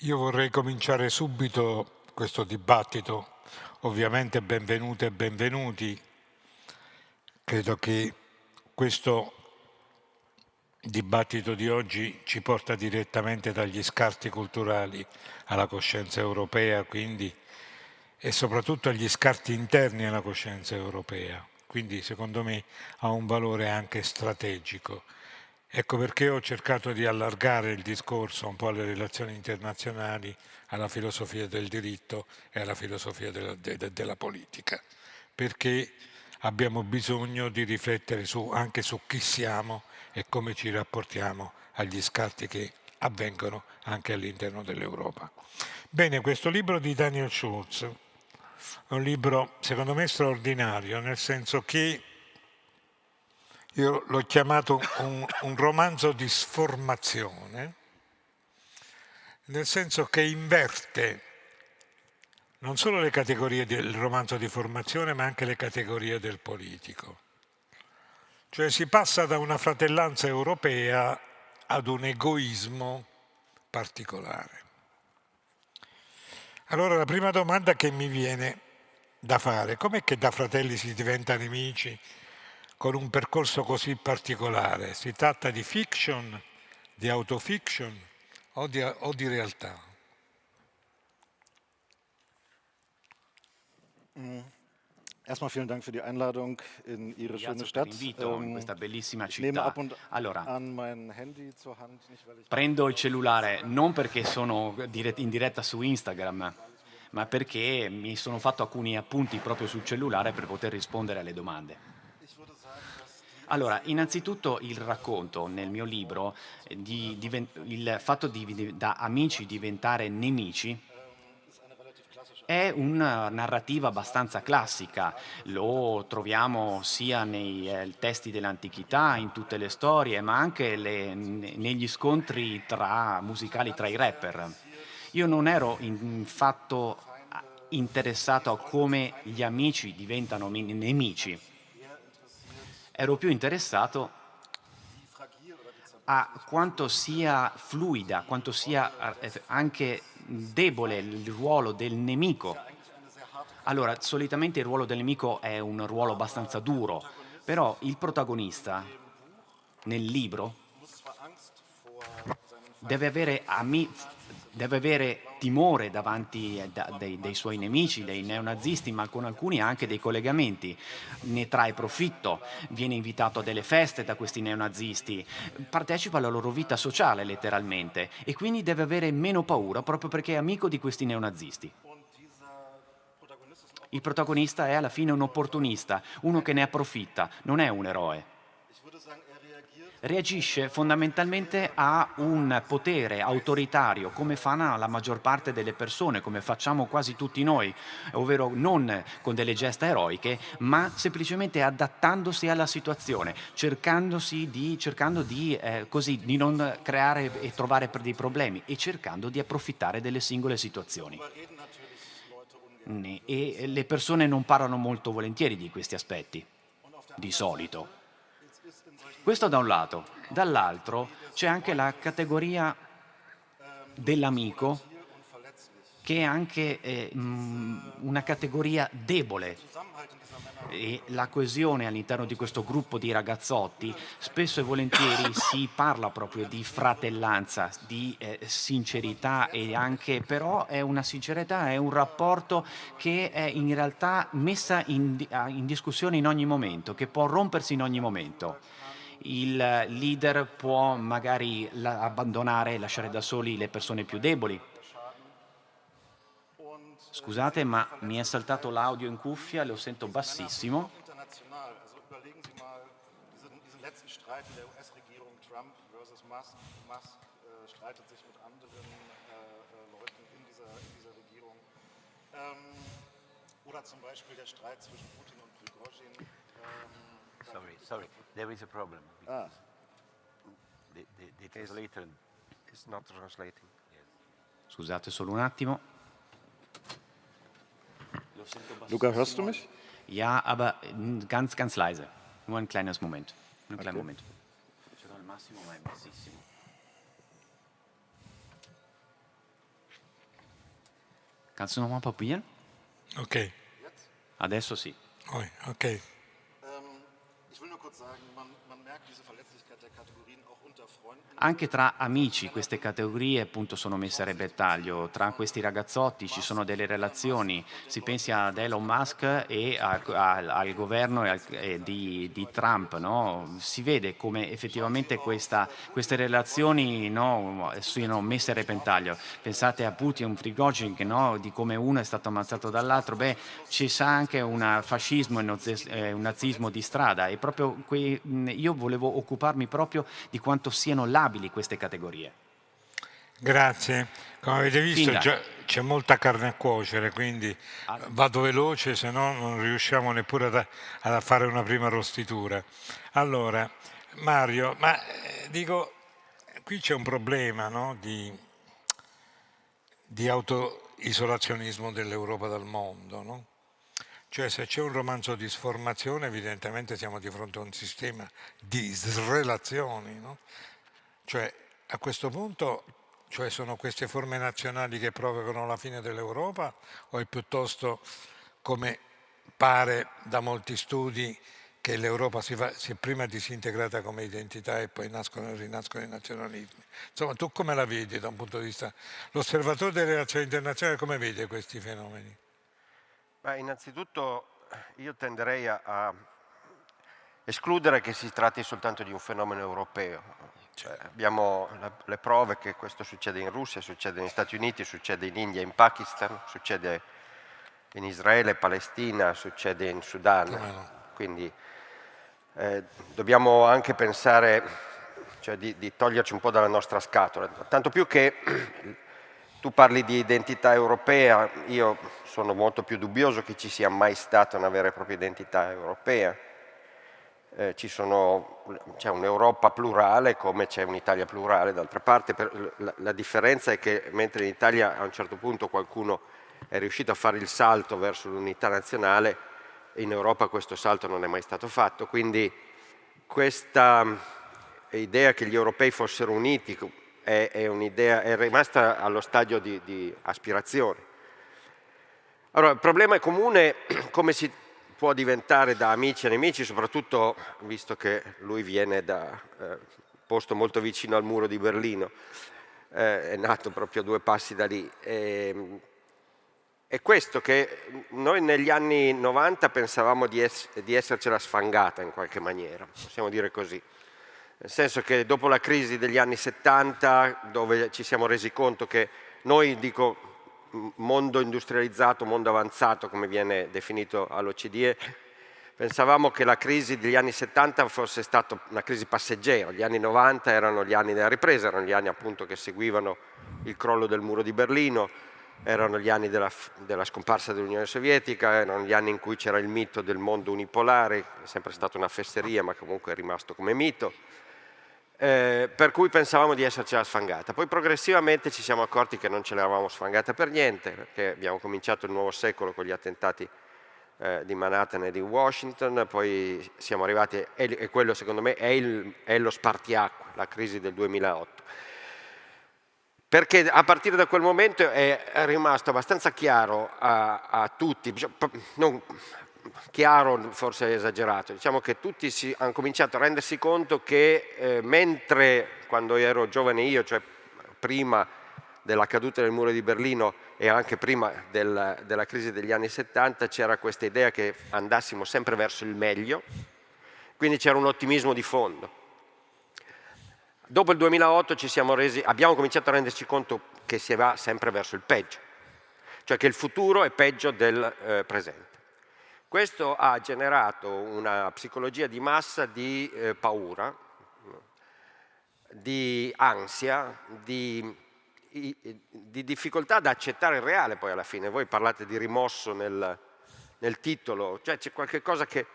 Io vorrei cominciare subito questo dibattito. Ovviamente benvenute e benvenuti. Credo che questo dibattito di oggi ci porta direttamente dagli scarti culturali alla coscienza europea, quindi, e soprattutto agli scarti interni alla coscienza europea. Quindi secondo me ha un valore anche strategico. Ecco perché ho cercato di allargare il discorso un po' alle relazioni internazionali, alla filosofia del diritto e alla filosofia della politica, perché abbiamo bisogno di riflettere anche su chi siamo e come ci rapportiamo agli scarti che avvengono anche all'interno dell'Europa. Bene, questo libro di Daniel Schulz è un libro secondo me straordinario, nel senso che io l'ho chiamato un romanzo di sformazione, nel senso che inverte non solo le categorie del romanzo di formazione, ma anche le categorie del politico. Cioè si passa da una fratellanza europea ad un egoismo particolare. Allora la prima domanda che mi viene da fare, com'è che da fratelli si diventa nemici con un percorso così particolare? Si tratta di fiction, di autofiction o di realtà? Erstmal vielen Dank für die Einladung in Ihre schöne Ringrazio per Stadt. l'invito in questa bellissima Ich nehme ab città. und Allora, an mein Handy zur Hand, nicht weil ich prendo il cellulare non perché sono in diretta su Instagram, ma perché mi sono fatto alcuni appunti proprio sul cellulare per poter rispondere alle domande. Allora, innanzitutto il racconto nel mio libro il fatto da amici diventare nemici ist eine relativ klassische. è una narrativa abbastanza classica, lo troviamo sia nei testi dell'antichità, in tutte le storie, ma anche negli scontri musicali tra i rapper. Io non ero infatti interessato a come gli amici diventano nemici, Eher interessiert, ero più interessato wie fragil oder wie a zerbrechlich quanto sia fluida, quanto sia anche debole il ruolo del ist nemico. ja eigentlich eine sehr harte Kraft. Allora, solitamente il ruolo del nemico è un ruolo abbastanza duro, però il protagonista Im Buch nel libro muss zwar Angst vor seinen deve Feinden avere, deve avere timore davanti dei suoi nemici, dei neonazisti, ma con alcuni ha anche dei collegamenti. Ne trae profitto, viene invitato a delle feste da questi neonazisti, partecipa alla loro vita sociale letteralmente e quindi deve avere meno paura proprio perché è amico di questi neonazisti. und dieser Protagonist ist ein Il Opportunist. protagonista è alla fine un opportunista, uno che ne approfitta, non è un eroe. Ich würde sagen, er reagiert Reagisce fondamentalmente a un potere autoritario, come fanno la maggior parte delle persone, come facciamo quasi tutti noi, ovvero non con delle gesta eroiche, ma semplicemente adattandosi alla situazione, cercando di non creare e trovare dei problemi e cercando di approfittare delle singole situazioni. darüber reden natürlich Leute ungern. E le persone non parlano molto volentieri di questi aspetti, Und auf der di anderen solito. Seite ist in solchen Questo da un lato. Dall'altro c'è anche la categoria dell'amico, volatil und verletzlich. che è anche una categoria debole. Zusammenhalt in dieser Männer E la coesione all'interno di questo gruppo di ragazzotti, spesso e volentieri si parla proprio di fratellanza, di sincerità e anche, però è una sincerità, è un rapporto che è in realtà messa in discussione in ogni momento, che può rompersi in ogni momento. Il leader può magari abbandonare e lasciare da soli le persone più deboli. und Scusate, ma mi è saltato l'audio in cuffia, lo sento bassissimo. auch international. Also überlegen Sie mal diesen letzten Streit in der US-Regierung Trump versus Musk. Musk streitet sich mit anderen Leuten in dieser Regierung. Oder zum Beispiel der Streit zwischen Putin und Prigozhin. Sorry, there is a problem. Ah, The translator is not translating. Scusate solo un attimo. Luca, hörst du mich? Ja, aber ganz, ganz leise. Nur ein kleines Moment. Nur einen kleinen Okay. Moment. Ce l'ho al massimo, ma è bassissimo. Kannst du noch mal probieren? Ok, Adesso sì. ok. Ich will nur kurz sagen, man merkt diese Verletzlichkeit der Kategorien auch unter Freunden. Anche tra amici queste categorie appunto sono messe a repentaglio, tra questi ragazzotti ci sono delle relazioni, si pensi ad Elon Musk e al governo di Trump, no? Si vede come effettivamente queste relazioni, no, siano messe a repentaglio. Pensate a Putin, Prigozhin, no, di come uno è stato ammazzato dall'altro, ci sa anche un fascismo e un nazismo di strada e proprio io volevo occuparmi proprio di quanto siano labili queste categorie. Grazie. Come avete visto Finda. c'è molta carne a cuocere, quindi vado veloce, se no non riusciamo neppure a fare una prima rostitura. Allora, Mario, ma dico, qui c'è un problema, no, di autoisolazionismo dell'Europa dal mondo, no? Cioè se c'è un romanzo di sformazione evidentemente siamo di fronte a un sistema di srelazioni, no? Cioè a questo punto sono queste forme nazionali che provocano la fine dell'Europa o è piuttosto come pare da molti studi che l'Europa si è prima disintegrata come identità e poi nascono e rinascono i nazionalismi? Insomma, tu come la vedi da un punto di vista... L'osservatore delle relazioni internazionali come vede questi fenomeni? Beh, innanzitutto io tenderei a escludere che si tratti soltanto di un fenomeno europeo. Cioè, abbiamo le prove che questo succede in Russia, succede negli Stati Uniti, succede in India, in Pakistan, succede in Israele, Palestina, succede in Sudan. Quindi dobbiamo anche pensare, cioè, di toglierci un po' dalla nostra scatola. Tanto più che tu parli di identità europea, io sono molto più dubbioso che ci sia mai stata una vera e propria identità europea. C'è un'Europa plurale come c'è un'Italia plurale, d'altra parte la differenza è che mentre in Italia a un certo punto qualcuno è riuscito a fare il salto verso l'unità nazionale, in Europa questo salto non è mai stato fatto, quindi questa idea che gli europei fossero uniti è un'idea, è rimasta allo stadio di aspirazione. Allora, il problema è comune, come si può diventare da amici a nemici, soprattutto visto che lui viene da posto molto vicino al muro di Berlino, è nato proprio a 2 passi da lì. È questo che noi negli anni 90 pensavamo di essercela sfangata in qualche maniera, possiamo dire così. Nel senso che dopo la crisi degli anni 70, dove ci siamo resi conto che noi, dico, mondo industrializzato, mondo avanzato, come viene definito all'OCDE, pensavamo che la crisi degli anni 70 fosse stata una crisi passeggera, gli anni 90 erano gli anni della ripresa, erano gli anni appunto che seguivano il crollo del muro di Berlino, erano gli anni della scomparsa dell'Unione Sovietica, erano gli anni in cui c'era il mito del mondo unipolare, è sempre stata una fesseria ma comunque è rimasto come mito, per cui pensavamo di essercela sfangata. Poi progressivamente ci siamo accorti che non ce l'eravamo sfangata per niente, perché abbiamo cominciato il nuovo secolo con gli attentati di Manhattan e di Washington, poi siamo arrivati, e quello secondo me è lo spartiacque, la crisi del 2008. Perché a partire da quel momento è rimasto abbastanza chiaro a tutti, non chiaro forse è esagerato, diciamo che tutti hanno cominciato a rendersi conto che mentre quando ero giovane io, cioè prima della caduta del muro di Berlino e anche prima della crisi degli anni 70, c'era questa idea che andassimo sempre verso il meglio, quindi c'era un ottimismo di fondo. Dopo il 2008 abbiamo cominciato a renderci conto che si va sempre verso il peggio, cioè che il futuro è peggio del presente. Questo ha generato una psicologia di massa di paura, di ansia, di difficoltà ad accettare il reale poi alla fine. Voi parlate di rimosso nel titolo, cioè c'è qualche cosa che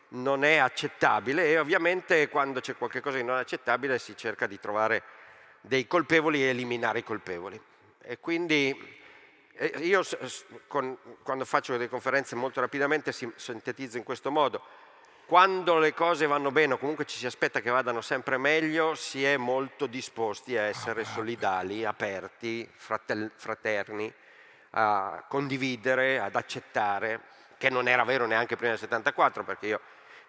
non è accettabile e ovviamente quando c'è qualche cosa che non è accettabile si cerca di trovare dei colpevoli e eliminare i colpevoli. E quindi io quando faccio delle conferenze molto rapidamente sintetizzo in questo modo: quando le cose vanno bene o comunque ci si aspetta che vadano sempre meglio, si è molto disposti a essere solidali, aperti, fraterni, a condividere, ad accettare, che non era vero neanche prima del 74, perché io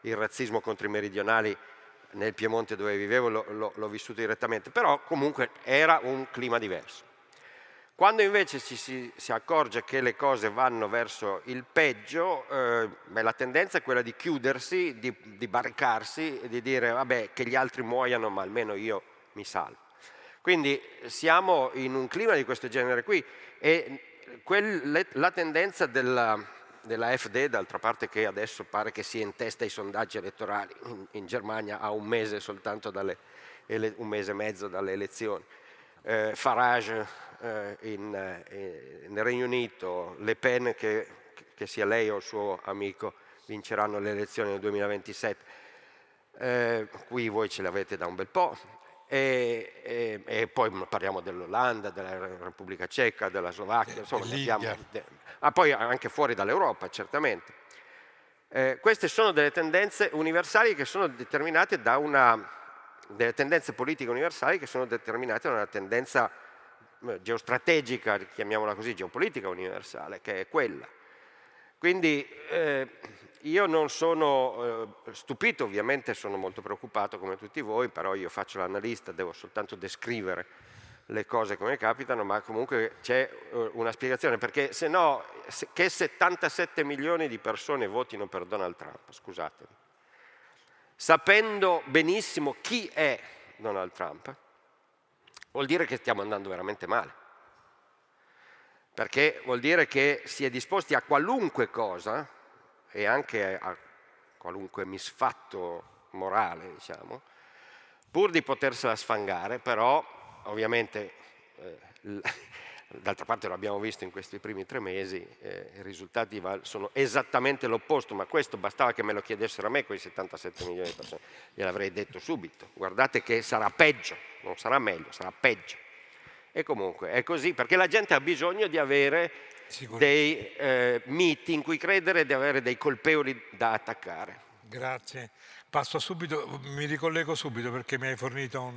il razzismo contro i meridionali nel Piemonte dove vivevo l'ho vissuto direttamente, però comunque era un clima diverso. Quando invece si accorge che le cose vanno verso il peggio, la tendenza è quella di chiudersi, di barricarsi e di dire vabbè che gli altri muoiano ma almeno io mi salvo. Quindi siamo in un clima di questo genere qui e la tendenza della AfD, d'altra parte, che adesso pare che sia in testa ai sondaggi elettorali in Germania a un mese soltanto un mese e mezzo dalle elezioni, Farage nel Regno Unito, Le Pen che sia lei o il suo amico vinceranno le elezioni nel 2027, qui voi ce l'avete da un bel po', e poi parliamo dell'Olanda, della Repubblica Ceca, della Slovacchia, insomma, poi anche fuori dall'Europa, certamente. Queste sono delle tendenze universali che sono determinate delle tendenze politiche universali che sono determinate da una tendenza geostrategica, chiamiamola così, geopolitica universale, che è quella. Quindi io non sono stupito, ovviamente sono molto preoccupato come tutti voi, però io faccio l'analista, devo soltanto descrivere le cose come capitano, ma comunque c'è una spiegazione, perché se no, che 77 milioni di persone votino per Donald Trump, scusatemi, sapendo benissimo chi è Donald Trump, vuol dire che stiamo andando veramente male, perché vuol dire che si è disposti a qualunque cosa e anche a qualunque misfatto morale, diciamo, pur di potersela sfangare, però ovviamente d'altra parte lo abbiamo visto in questi primi 3 mesi, i risultati sono esattamente l'opposto, ma questo bastava che me lo chiedessero a me, quei 77 milioni di persone, gliel'avrei detto subito, guardate che sarà peggio, non sarà meglio, sarà peggio. E comunque è così, perché la gente ha bisogno di avere dei miti in cui credere, di avere dei colpevoli da attaccare. Grazie. Passo subito, mi ricollego subito perché mi hai fornito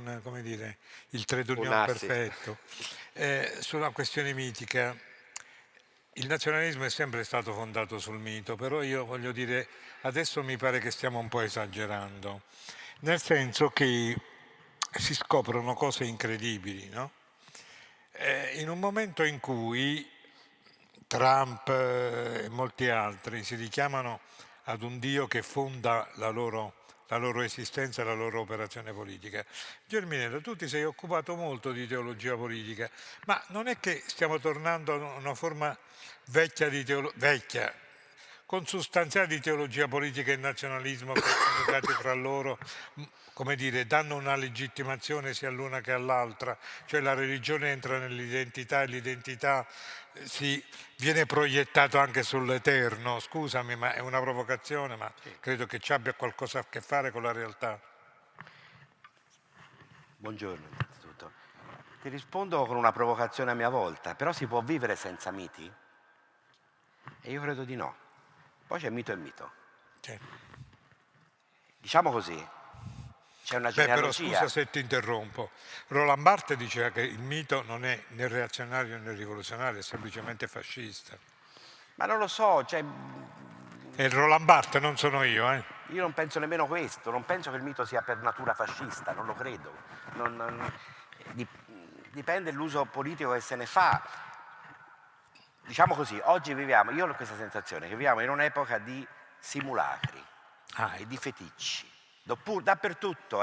il trade union perfetto. Sulla questione mitica, il nazionalismo è sempre stato fondato sul mito, però io voglio dire, adesso mi pare che stiamo un po' esagerando, nel senso che si scoprono cose incredibili, no? In un momento in cui Trump e molti altri si richiamano ad un Dio che fonda la loro esistenza e la loro operazione politica. Germinello, tu ti sei occupato molto di teologia politica, ma non è che stiamo tornando a una forma vecchia, consustanziale di teologia politica e nazionalismo che coniugati fra loro, come dire, danno una legittimazione sia all'una che all'altra, cioè la religione entra nell'identità e l'identità viene proiettato anche sull'eterno. Scusami, ma è una provocazione, ma credo che ci abbia qualcosa a che fare con la realtà. Buongiorno innanzitutto. Ti rispondo con una provocazione a mia volta, però si può vivere senza miti? E io credo di no. Poi c'è mito e mito. Diciamo così, c'è una genealogia. Però scusa se ti interrompo. Roland Barthes diceva che il mito non è né reazionario né rivoluzionario, è semplicemente fascista. Ma non lo so, cioè... E il Roland Barthes, non sono io, Io non penso nemmeno questo, non penso che il mito sia per natura fascista, non lo credo. Dipende dall'uso politico che se ne fa. Diciamo così, oggi io ho questa sensazione che viviamo in un'epoca di simulacri e di feticci. Dappertutto,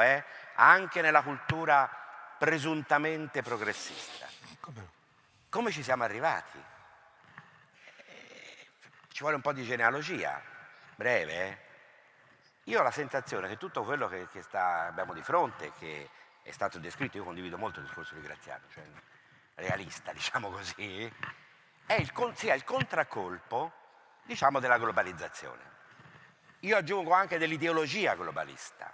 anche nella cultura presuntamente progressista. Come ci siamo arrivati? Ci vuole un po' di genealogia, breve. Io ho la sensazione che tutto quello che abbiamo di fronte, che è stato descritto, io condivido molto il discorso di Graziano, cioè realista, diciamo così, sia il contraccolpo, diciamo, della globalizzazione. Io aggiungo anche dell'ideologia globalista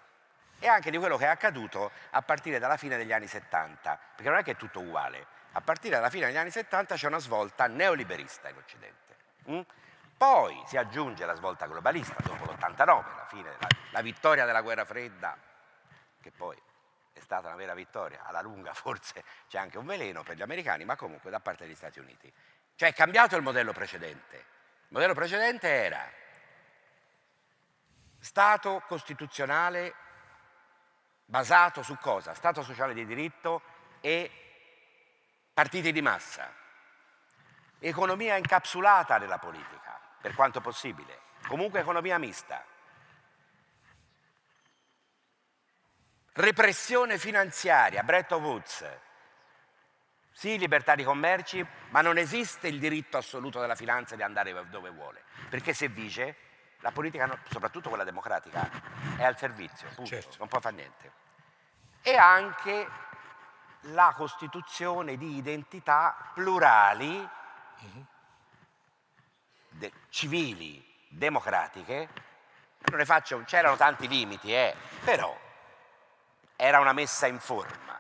e anche di quello che è accaduto a partire dalla fine degli anni 70, perché non è che è tutto uguale. A partire dalla fine degli anni 70 c'è una svolta neoliberista in Occidente. Poi si aggiunge la svolta globalista dopo l'89, la vittoria della guerra fredda, che poi è stata una vera vittoria, alla lunga forse c'è anche un veleno per gli americani, ma comunque da parte degli Stati Uniti. Cioè è cambiato il modello precedente. Il modello precedente era Stato costituzionale basato su cosa? Stato sociale di diritto e partiti di massa. Economia incapsulata nella politica, per quanto possibile. Comunque economia mista. Repressione finanziaria, Bretton Woods. Sì, libertà di commerci, ma non esiste il diritto assoluto della finanza di andare dove vuole. Perché se vince, la politica, soprattutto quella democratica, è al servizio, punto. Certo. Non può fare niente. E anche la costituzione di identità plurali, civili, democratiche. Non ne faccio, c'erano tanti limiti, però era una messa in forma.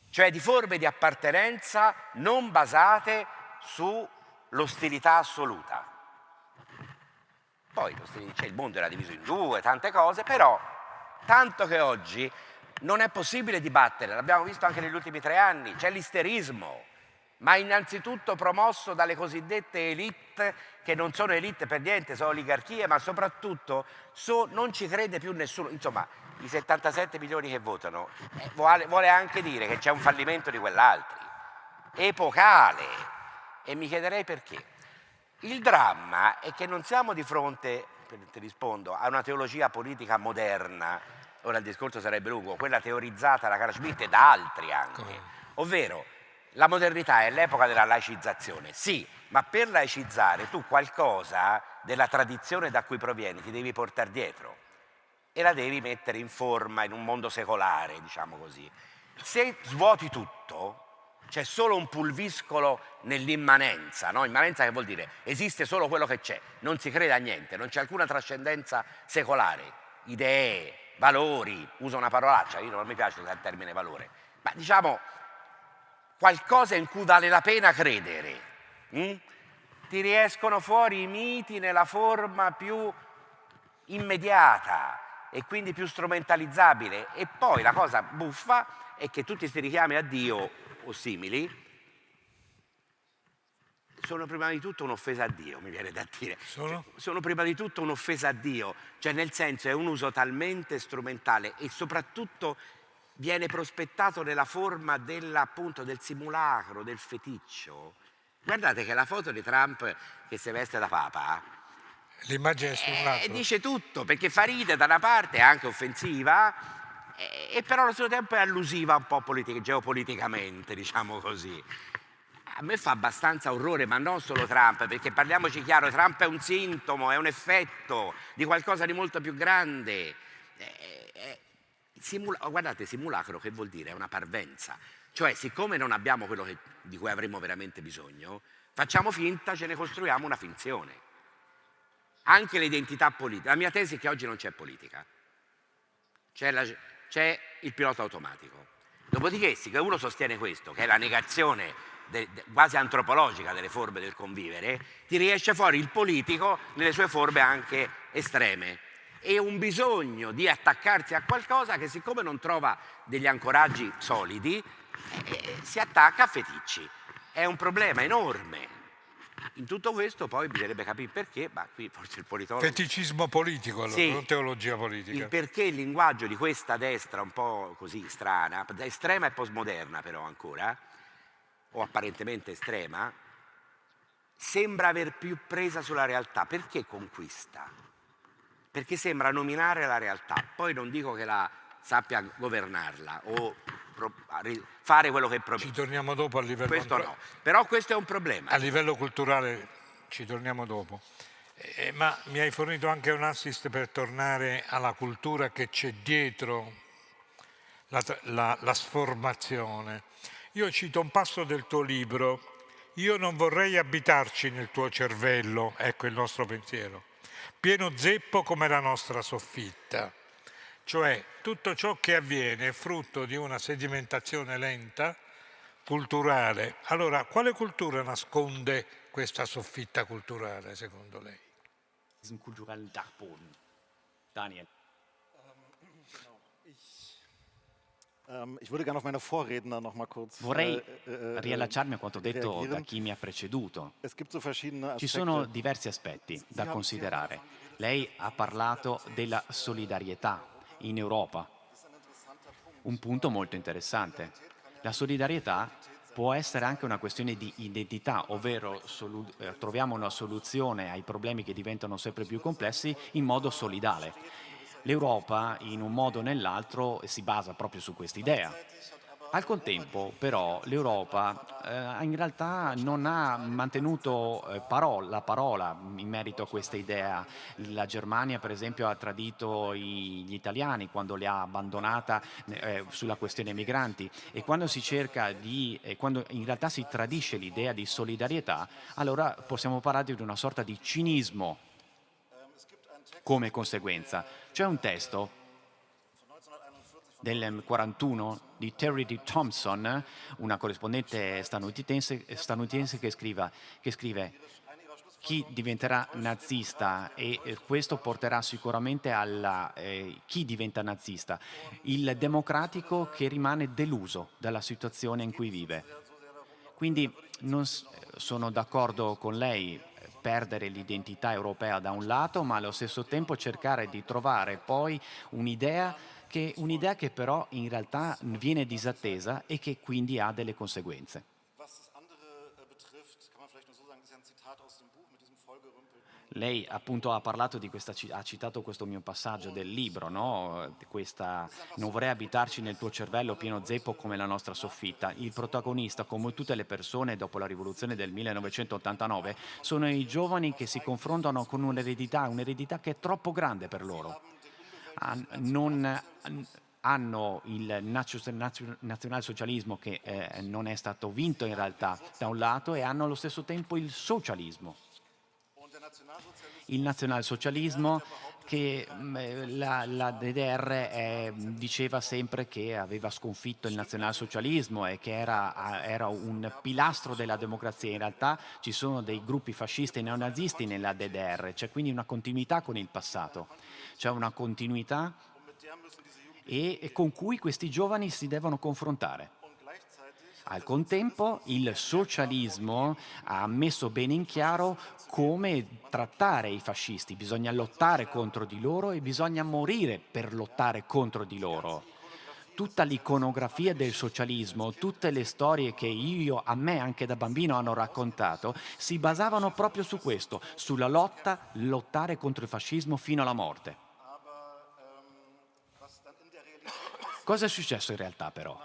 Cioè di forme di appartenenza non basate sull'ostilità assoluta. Poi il mondo era diviso in due, tante cose, però tanto che oggi non è possibile dibattere, l'abbiamo visto anche negli ultimi 3 anni, c'è l'isterismo, ma innanzitutto promosso dalle cosiddette elite, che non sono elite per niente, sono oligarchie, ma soprattutto non ci crede più nessuno. Insomma, i 77 milioni che votano vuole anche dire che c'è un fallimento di quell'altri, epocale, e mi chiederei perché. Il dramma è che non siamo di fronte, ti rispondo, a una teologia politica moderna, ora il discorso sarebbe lungo, quella teorizzata da Carl Schmitt e da altri anche, ovvero la modernità è l'epoca della laicizzazione, sì, ma per laicizzare tu qualcosa della tradizione da cui provieni ti devi portare dietro e la devi mettere in forma in un mondo secolare, diciamo così. Se svuoti tutto, c'è solo un pulviscolo nell'immanenza, no? Immanenza che vuol dire esiste solo quello che c'è, non si crede a niente, non c'è alcuna trascendenza secolare, idee, valori, uso una parolaccia, io non mi piace usare il termine valore, ma diciamo qualcosa in cui vale la pena credere. Ti riescono fuori i miti nella forma più immediata e quindi più strumentalizzabile. E poi la cosa buffa è che tutti questi richiami a Dio o simili sono prima di tutto un'offesa a Dio, mi viene da dire. Sono prima di tutto un'offesa a Dio, cioè nel senso è un uso talmente strumentale e soprattutto viene prospettato nella forma appunto del simulacro, del feticcio. Guardate che la foto di Trump che si veste da papa, l'immagine simulacro dice tutto, perché fa ridere da una parte, è anche offensiva, e però allo stesso tempo è allusiva un po' geopoliticamente, diciamo così. A me fa abbastanza orrore, ma non solo Trump, perché parliamoci chiaro, Trump è un sintomo, è un effetto di qualcosa di molto più grande. Guardate, simulacro che vuol dire? È una parvenza. Cioè, siccome non abbiamo quello di cui avremmo veramente bisogno, facciamo finta, ce ne costruiamo una finzione. Anche l'identità politica. La mia tesi è che oggi non c'è politica. C'è il pilota automatico. Dopodiché, se uno sostiene questo, che è la negazione quasi antropologica delle forme del convivere, ti riesce fuori il politico nelle sue forme anche estreme. E un bisogno di attaccarsi a qualcosa che, siccome non trova degli ancoraggi solidi, si attacca a feticci. È un problema enorme. In tutto questo poi bisognerebbe capire perché, ma qui forse il politologo... Feticismo politico, allora, sì, non teologia politica. Il perché il linguaggio di questa destra un po' così strana, estrema e postmoderna però ancora, o apparentemente estrema, sembra aver più presa sulla realtà. Perché conquista? Perché sembra nominare la realtà, poi non dico che la sappia governarla o fare quello che propone. Ci torniamo dopo a livello... Questo no, però questo è un problema. A livello culturale ci torniamo dopo. Ma mi hai fornito anche un assist per tornare alla cultura che c'è dietro la sformazione. Io cito un passo del tuo libro: io non vorrei abitarci nel tuo cervello, ecco il nostro pensiero, pieno zeppo come la nostra soffitta. Cioè tutto ciò che avviene è frutto di una sedimentazione lenta, culturale. Allora, quale cultura nasconde questa soffitta culturale, secondo lei? Diesen kulturellen Dachboden. Daniel. Ich würde gerne auf meine Vorredner noch mal kurz Vorrei riallacciarmi a quanto detto da reagieren. chi mi ha preceduto. Es gibt so verschiedene Ci Aspekte. sono diversi aspetti da considerare. Lei ha parlato della solidarietà in Europa, un punto molto interessante. La solidarietà può essere anche una questione di identità, ovvero troviamo una soluzione ai problemi che diventano sempre più complessi in modo solidale. L'Europa, in un modo o nell'altro, si basa proprio su quest'idea. Al contempo, però, l'Europa in realtà non ha mantenuto la parola in merito a questa idea. La Germania, per esempio, ha tradito gli italiani quando li ha abbandonata sulla questione migranti, e quando si cerca quando in realtà si tradisce l'idea di solidarietà, allora possiamo parlare di una sorta di cinismo come conseguenza. C'è un testo del 41 di Terry D. Thompson, una corrispondente statunitense che scrive chi diventerà nazista, e questo porterà sicuramente chi diventa nazista, il democratico che rimane deluso dalla situazione in cui vive. Quindi sono d'accordo con lei, perdere l'identità europea da un lato, ma allo stesso tempo cercare di trovare poi un'idea che però in realtà viene disattesa e che quindi ha delle conseguenze. Was das andere betrifft, kann man vielleicht nur so sagen, das ist ja ein Zitat aus dem Buch mit diesem vollgerümpelten. Lei appunto ha parlato di ha citato questo mio passaggio del libro, no? Non vorrei abitarci nel tuo cervello pieno zeppo come la nostra soffitta. Il protagonista, come tutte le persone dopo la rivoluzione del 1989, sono i giovani che si confrontano con un'eredità che è troppo grande per loro. Hanno il nazionalsocialismo che non è stato vinto in realtà da un lato, e hanno allo stesso tempo il socialismo. Il nazionalsocialismo che la DDR diceva sempre che aveva sconfitto il nazionalsocialismo e che era un pilastro della democrazia. In realtà ci sono dei gruppi fascisti e neonazisti nella DDR, c'è quindi una continuità con il passato, c'è una continuità e con cui questi giovani si devono confrontare. Al contempo il socialismo ha messo bene in chiaro come trattare i fascisti: bisogna lottare contro di loro e bisogna morire per lottare contro di loro. Tutta l'iconografia del socialismo, tutte le storie che a me anche da bambino hanno raccontato, si basavano proprio su questo, sulla lottare contro il fascismo fino alla morte. Cosa è successo in realtà però?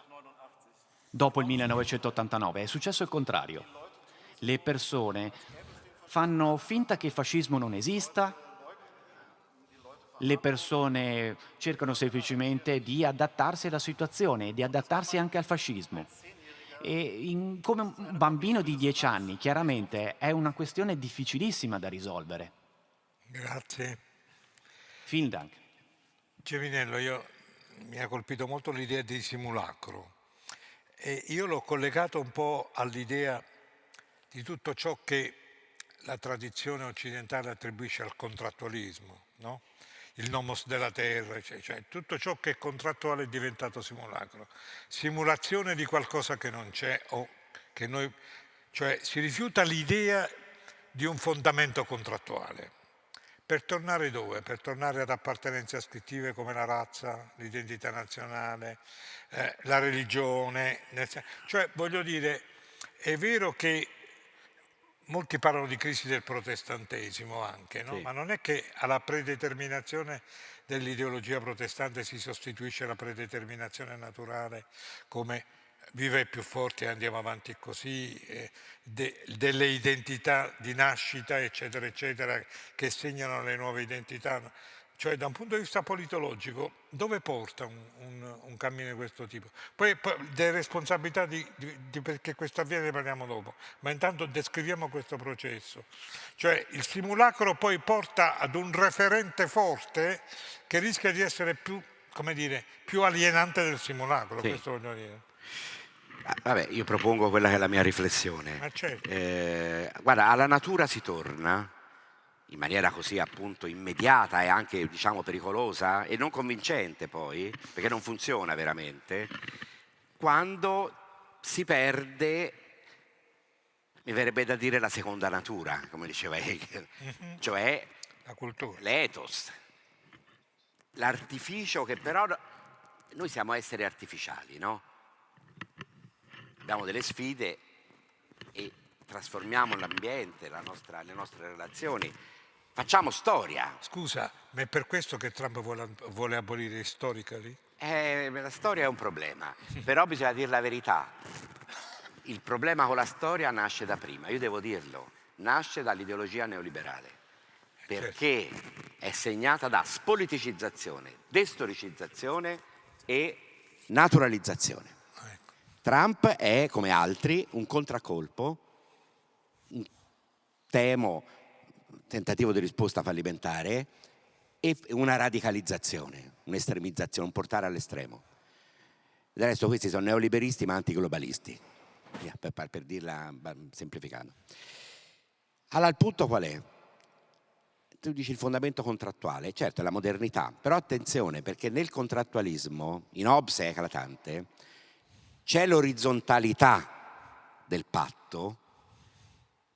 Dopo il 1989 è successo il contrario. Le persone fanno finta che il fascismo non esista, le persone cercano semplicemente di adattarsi alla situazione e di adattarsi anche al fascismo. E come un bambino di 10 anni, chiaramente è una questione difficilissima da risolvere. Grazie. Vielen Dank. Giovinello, mi ha colpito molto l'idea di simulacro. E io l'ho collegato un po' all'idea di tutto ciò che la tradizione occidentale attribuisce al contrattualismo, no? Il nomos della terra, cioè tutto ciò che è contrattuale è diventato simulacro. Simulazione di qualcosa che non c'è, o che cioè si rifiuta l'idea di un fondamento contrattuale. Per tornare dove? Per tornare ad appartenenze ascrittive come la razza, l'identità nazionale, la religione. Cioè, voglio dire, è vero che molti parlano di crisi del protestantesimo anche, no? Sì. Ma non è che alla predeterminazione dell'ideologia protestante si sostituisce la predeterminazione naturale come viva i più forti e andiamo avanti così, delle identità di nascita, eccetera, eccetera, che segnano le nuove identità. Cioè, da un punto di vista politologico, dove porta un cammino di questo tipo? Poi delle responsabilità di perché questo avviene ne parliamo dopo, ma intanto descriviamo questo processo. Cioè, il simulacro poi porta ad un referente forte che rischia di essere più, come dire, più alienante del simulacro, sì. Questo voglio dire. Vabbè, io propongo quella che è la mia riflessione. Certo. Guarda, alla natura si torna in maniera così appunto immediata e anche diciamo pericolosa e non convincente poi, perché non funziona veramente, quando si perde, mi verrebbe da dire, la seconda natura, come diceva Hegel, cioè La cultura. l'ethos, l'artificio che però noi siamo esseri artificiali, no? Abbiamo delle sfide e trasformiamo l'ambiente, le nostre relazioni, facciamo storia. Scusa, ma è per questo che Trump vuole abolire Historically? La storia è un problema, però bisogna dire la verità. Il problema con la storia nasce da prima, io devo dirlo, nasce dall'ideologia neoliberale, perché è segnata da spoliticizzazione, destoricizzazione e naturalizzazione. Ecco. Trump è, come altri, un contraccolpo, un tentativo di risposta fallimentare e una radicalizzazione, un'estremizzazione, un portare all'estremo. Del resto questi sono neoliberisti ma antiglobalisti, per dirla semplificando. Allora il punto qual è? Tu dici il fondamento contrattuale, certo è la modernità, però attenzione perché nel contrattualismo, in Hobbes è eclatante, c'è l'orizzontalità del patto,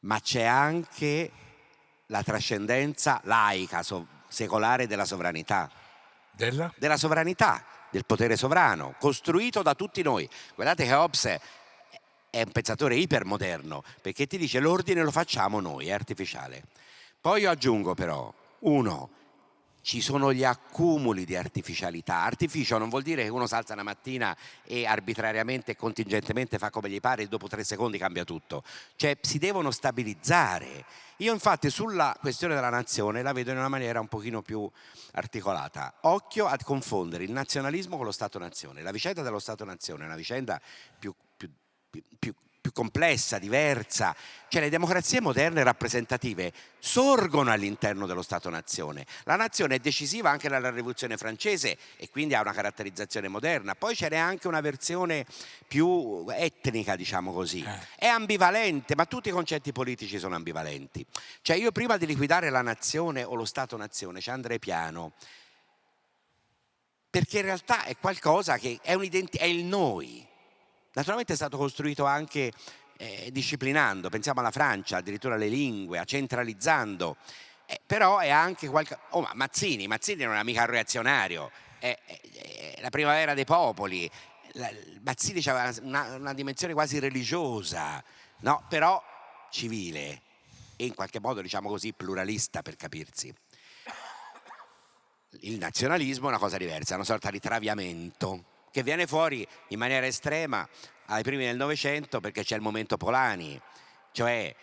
ma c'è anche la trascendenza laica, secolare della sovranità. Della sovranità, del potere sovrano, costruito da tutti noi. Guardate che Hobbes è un pensatore ipermoderno, perché ti dice l'ordine lo facciamo noi, è artificiale. Poi io aggiungo però, ci sono gli accumuli di artificialità. Artificio non vuol dire che uno si alza una mattina e arbitrariamente e contingentemente fa come gli pare e dopo 3 secondi cambia tutto. Cioè si devono stabilizzare. Io infatti sulla questione della nazione la vedo in una maniera un pochino più articolata. Occhio a confondere il nazionalismo con lo Stato-nazione. La vicenda dello Stato-nazione è una vicenda più complessa, diversa. Cioè le democrazie moderne rappresentative sorgono all'interno dello Stato-nazione. La nazione è decisiva anche nella rivoluzione francese e quindi ha una caratterizzazione moderna. Poi ce n'è anche una versione più etnica, diciamo così. È ambivalente, ma tutti i concetti politici sono ambivalenti. Cioè io prima di liquidare la nazione o lo Stato-nazione ci andrei piano, perché in realtà è qualcosa che è il noi. Naturalmente è stato costruito anche disciplinando, pensiamo alla Francia, addirittura le lingue, centralizzando, però è anche qualcosa. Ma Mazzini non era mica reazionario, è la primavera dei popoli, Mazzini aveva una dimensione quasi religiosa, no? Però civile e in qualche modo, diciamo così, pluralista per capirsi. Il nazionalismo è una cosa diversa, è una sorta di traviamento che viene fuori in maniera estrema ai primi del Novecento perché c'è il momento Polanyi, cioè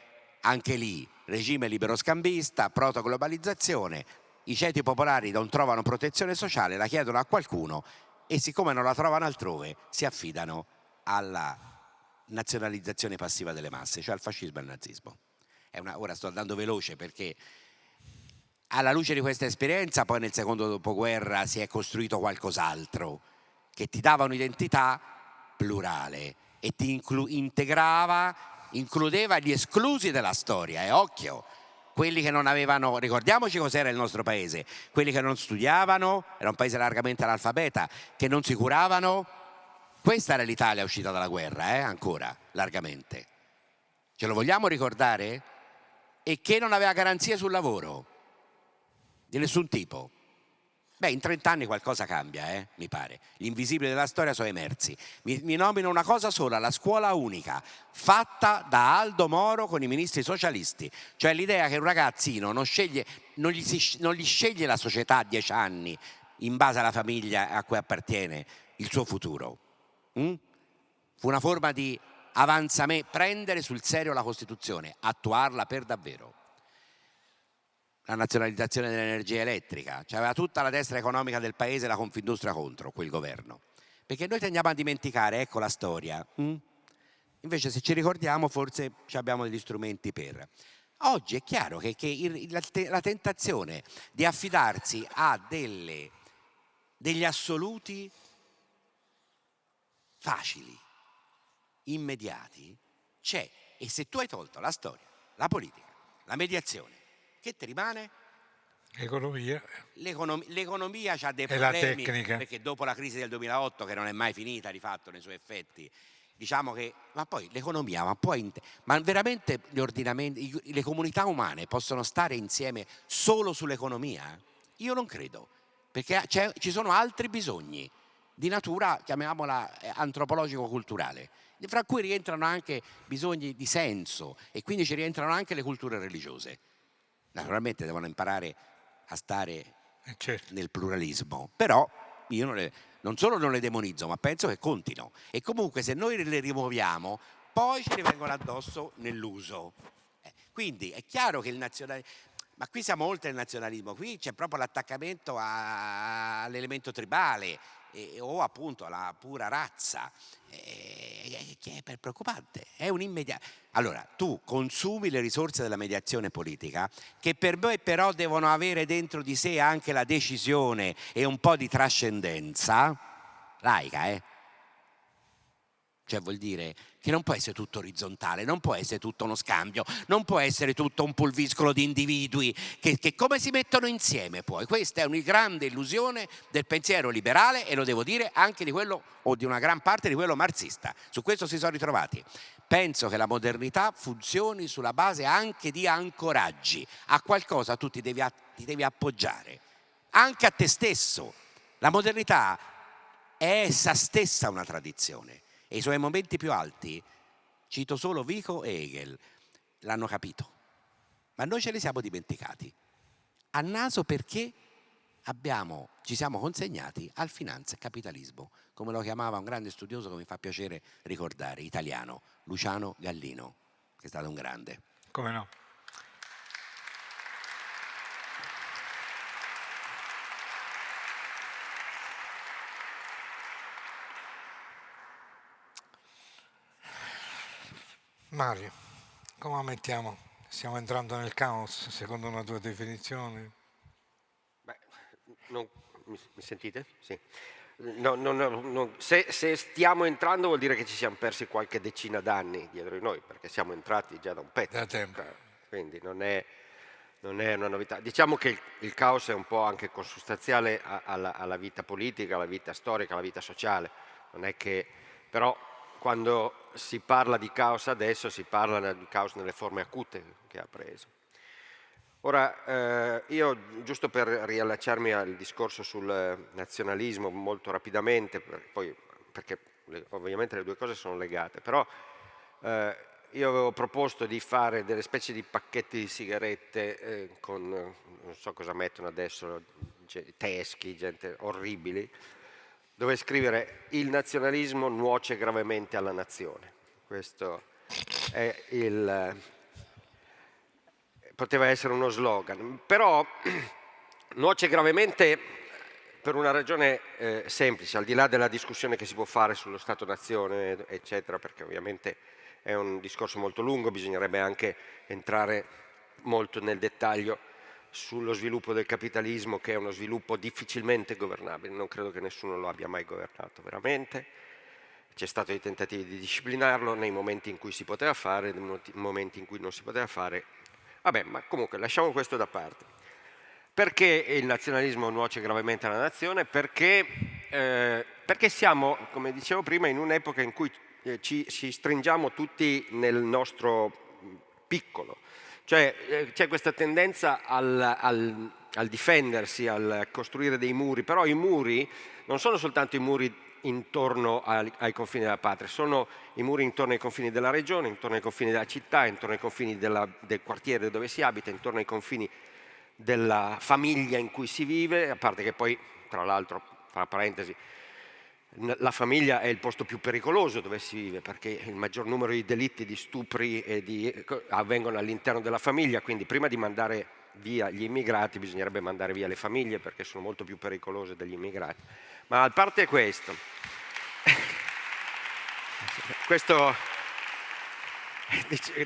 anche lì regime liberoscambista, protoglobalizzazione, i ceti popolari non trovano protezione sociale, la chiedono a qualcuno e siccome non la trovano altrove si affidano alla nazionalizzazione passiva delle masse, cioè al fascismo e al nazismo. Ora sto andando veloce perché alla luce di questa esperienza poi nel secondo dopoguerra si è costruito qualcos'altro che ti dava un'identità plurale e ti includeva gli esclusi della storia, e occhio, quelli che non avevano, ricordiamoci cos'era il nostro paese, quelli che non studiavano, era un paese largamente analfabeta, che non si curavano, questa era l'Italia uscita dalla guerra, ancora, largamente. Ce lo vogliamo ricordare? E che non aveva garanzie sul lavoro, di nessun tipo. Beh, in 30 anni qualcosa cambia, mi pare. Gli invisibili della storia sono emersi. Mi nomino una cosa sola, la scuola unica, fatta da Aldo Moro con i ministri socialisti. Cioè l'idea che un ragazzino non gli sceglie la società a 10 anni in base alla famiglia a cui appartiene il suo futuro. Fu una forma di avanzamento, prendere sul serio la Costituzione, attuarla per davvero. La nazionalizzazione dell'energia elettrica, cioè aveva tutta la destra economica del paese e la Confindustria contro quel governo, perché noi tendiamo a dimenticare, ecco la storia, invece se ci ricordiamo forse abbiamo degli strumenti per. Oggi è chiaro che la tentazione di affidarsi a degli assoluti facili, immediati, c'è, e se tu hai tolto la storia, la politica, la mediazione, che ti rimane? Economia L'economia ha dei e la problemi, tecnica. perché dopo la crisi del 2008, che non è mai finita di fatto nei suoi effetti, diciamo che, ma poi l'economia, ma veramente gli ordinamenti, le comunità umane possono stare insieme solo sull'economia? Io non credo, perché ci sono altri bisogni di natura, chiamiamola antropologico-culturale, fra cui rientrano anche bisogni di senso, e quindi ci rientrano anche le culture religiose. Naturalmente devono imparare a stare Certo. nel pluralismo, però io non solo non le demonizzo, ma penso che contino, e comunque se noi le rimuoviamo poi ci rivengono addosso nell'uso. Quindi è chiaro che il nazionalismo, ma qui siamo oltre il nazionalismo, qui c'è proprio l'attaccamento all'elemento tribale o appunto alla pura razza, che è preoccupante, è un immediato. Allora, tu consumi le risorse della mediazione politica, che per me però devono avere dentro di sé anche la decisione e un po' di trascendenza laica, Cioè vuol dire che non può essere tutto orizzontale, non può essere tutto uno scambio, non può essere tutto un pulviscolo di individui che come si mettono insieme poi. Questa è una grande illusione del pensiero liberale, e lo devo dire anche di quello, o di una gran parte di quello marxista. Su questo si sono ritrovati. Penso che la modernità funzioni sulla base anche di ancoraggi. A qualcosa tu ti devi appoggiare, anche a te stesso. La modernità è essa stessa una tradizione, e i suoi momenti più alti, cito solo Vico e Hegel, l'hanno capito. Ma noi ce li siamo dimenticati. A naso, perché ci siamo consegnati al finanza-capitalismo, come lo chiamava un grande studioso che mi fa piacere ricordare, italiano, Luciano Gallino, che è stato un grande. Come no? Mario, come la mettiamo? Stiamo entrando nel caos, secondo una tua definizione? Beh, mi sentite? Sì. Se stiamo entrando vuol dire che ci siamo persi qualche decina d'anni dietro di noi, perché siamo entrati già da un pezzo. Da tempo. Quindi non è una novità. Diciamo che il caos è un po' anche consustanziale alla vita politica, alla vita storica, alla vita sociale. Non è che, però, quando si parla di caos adesso, si parla di caos nelle forme acute che ha preso. Ora, io, giusto per riallacciarmi al discorso sul nazionalismo molto rapidamente, perché ovviamente le due cose sono legate, però io avevo proposto di fare delle specie di pacchetti di sigarette con, non so cosa mettono adesso, teschi, gente orribili, dove scrivere: il nazionalismo nuoce gravemente alla nazione. Questo è poteva essere uno slogan, però nuoce gravemente per una ragione semplice, al di là della discussione che si può fare sullo Stato-nazione, eccetera, perché ovviamente è un discorso molto lungo, bisognerebbe anche entrare molto nel dettaglio sullo sviluppo del capitalismo, che è uno sviluppo difficilmente governabile. Non credo che nessuno lo abbia mai governato veramente. C'è stato dei tentativi di disciplinarlo nei momenti in cui si poteva fare, nei momenti in cui non si poteva fare. Vabbè, ma comunque lasciamo questo da parte. Perché il nazionalismo nuoce gravemente alla nazione? Perché siamo, come dicevo prima, in un'epoca in cui ci stringiamo tutti nel nostro piccolo. Cioè c'è questa tendenza al difendersi, al costruire dei muri, però i muri non sono soltanto i muri intorno ai confini della patria, sono i muri intorno ai confini della regione, intorno ai confini della città, intorno ai confini del quartiere dove si abita, intorno ai confini della famiglia in cui si vive, a parte che poi, tra l'altro, fra parentesi, la famiglia è il posto più pericoloso dove si vive, perché il maggior numero di delitti, di stupri avvengono all'interno della famiglia, quindi prima di mandare via gli immigrati bisognerebbe mandare via le famiglie, perché sono molto più pericolose degli immigrati. Ma a parte questo,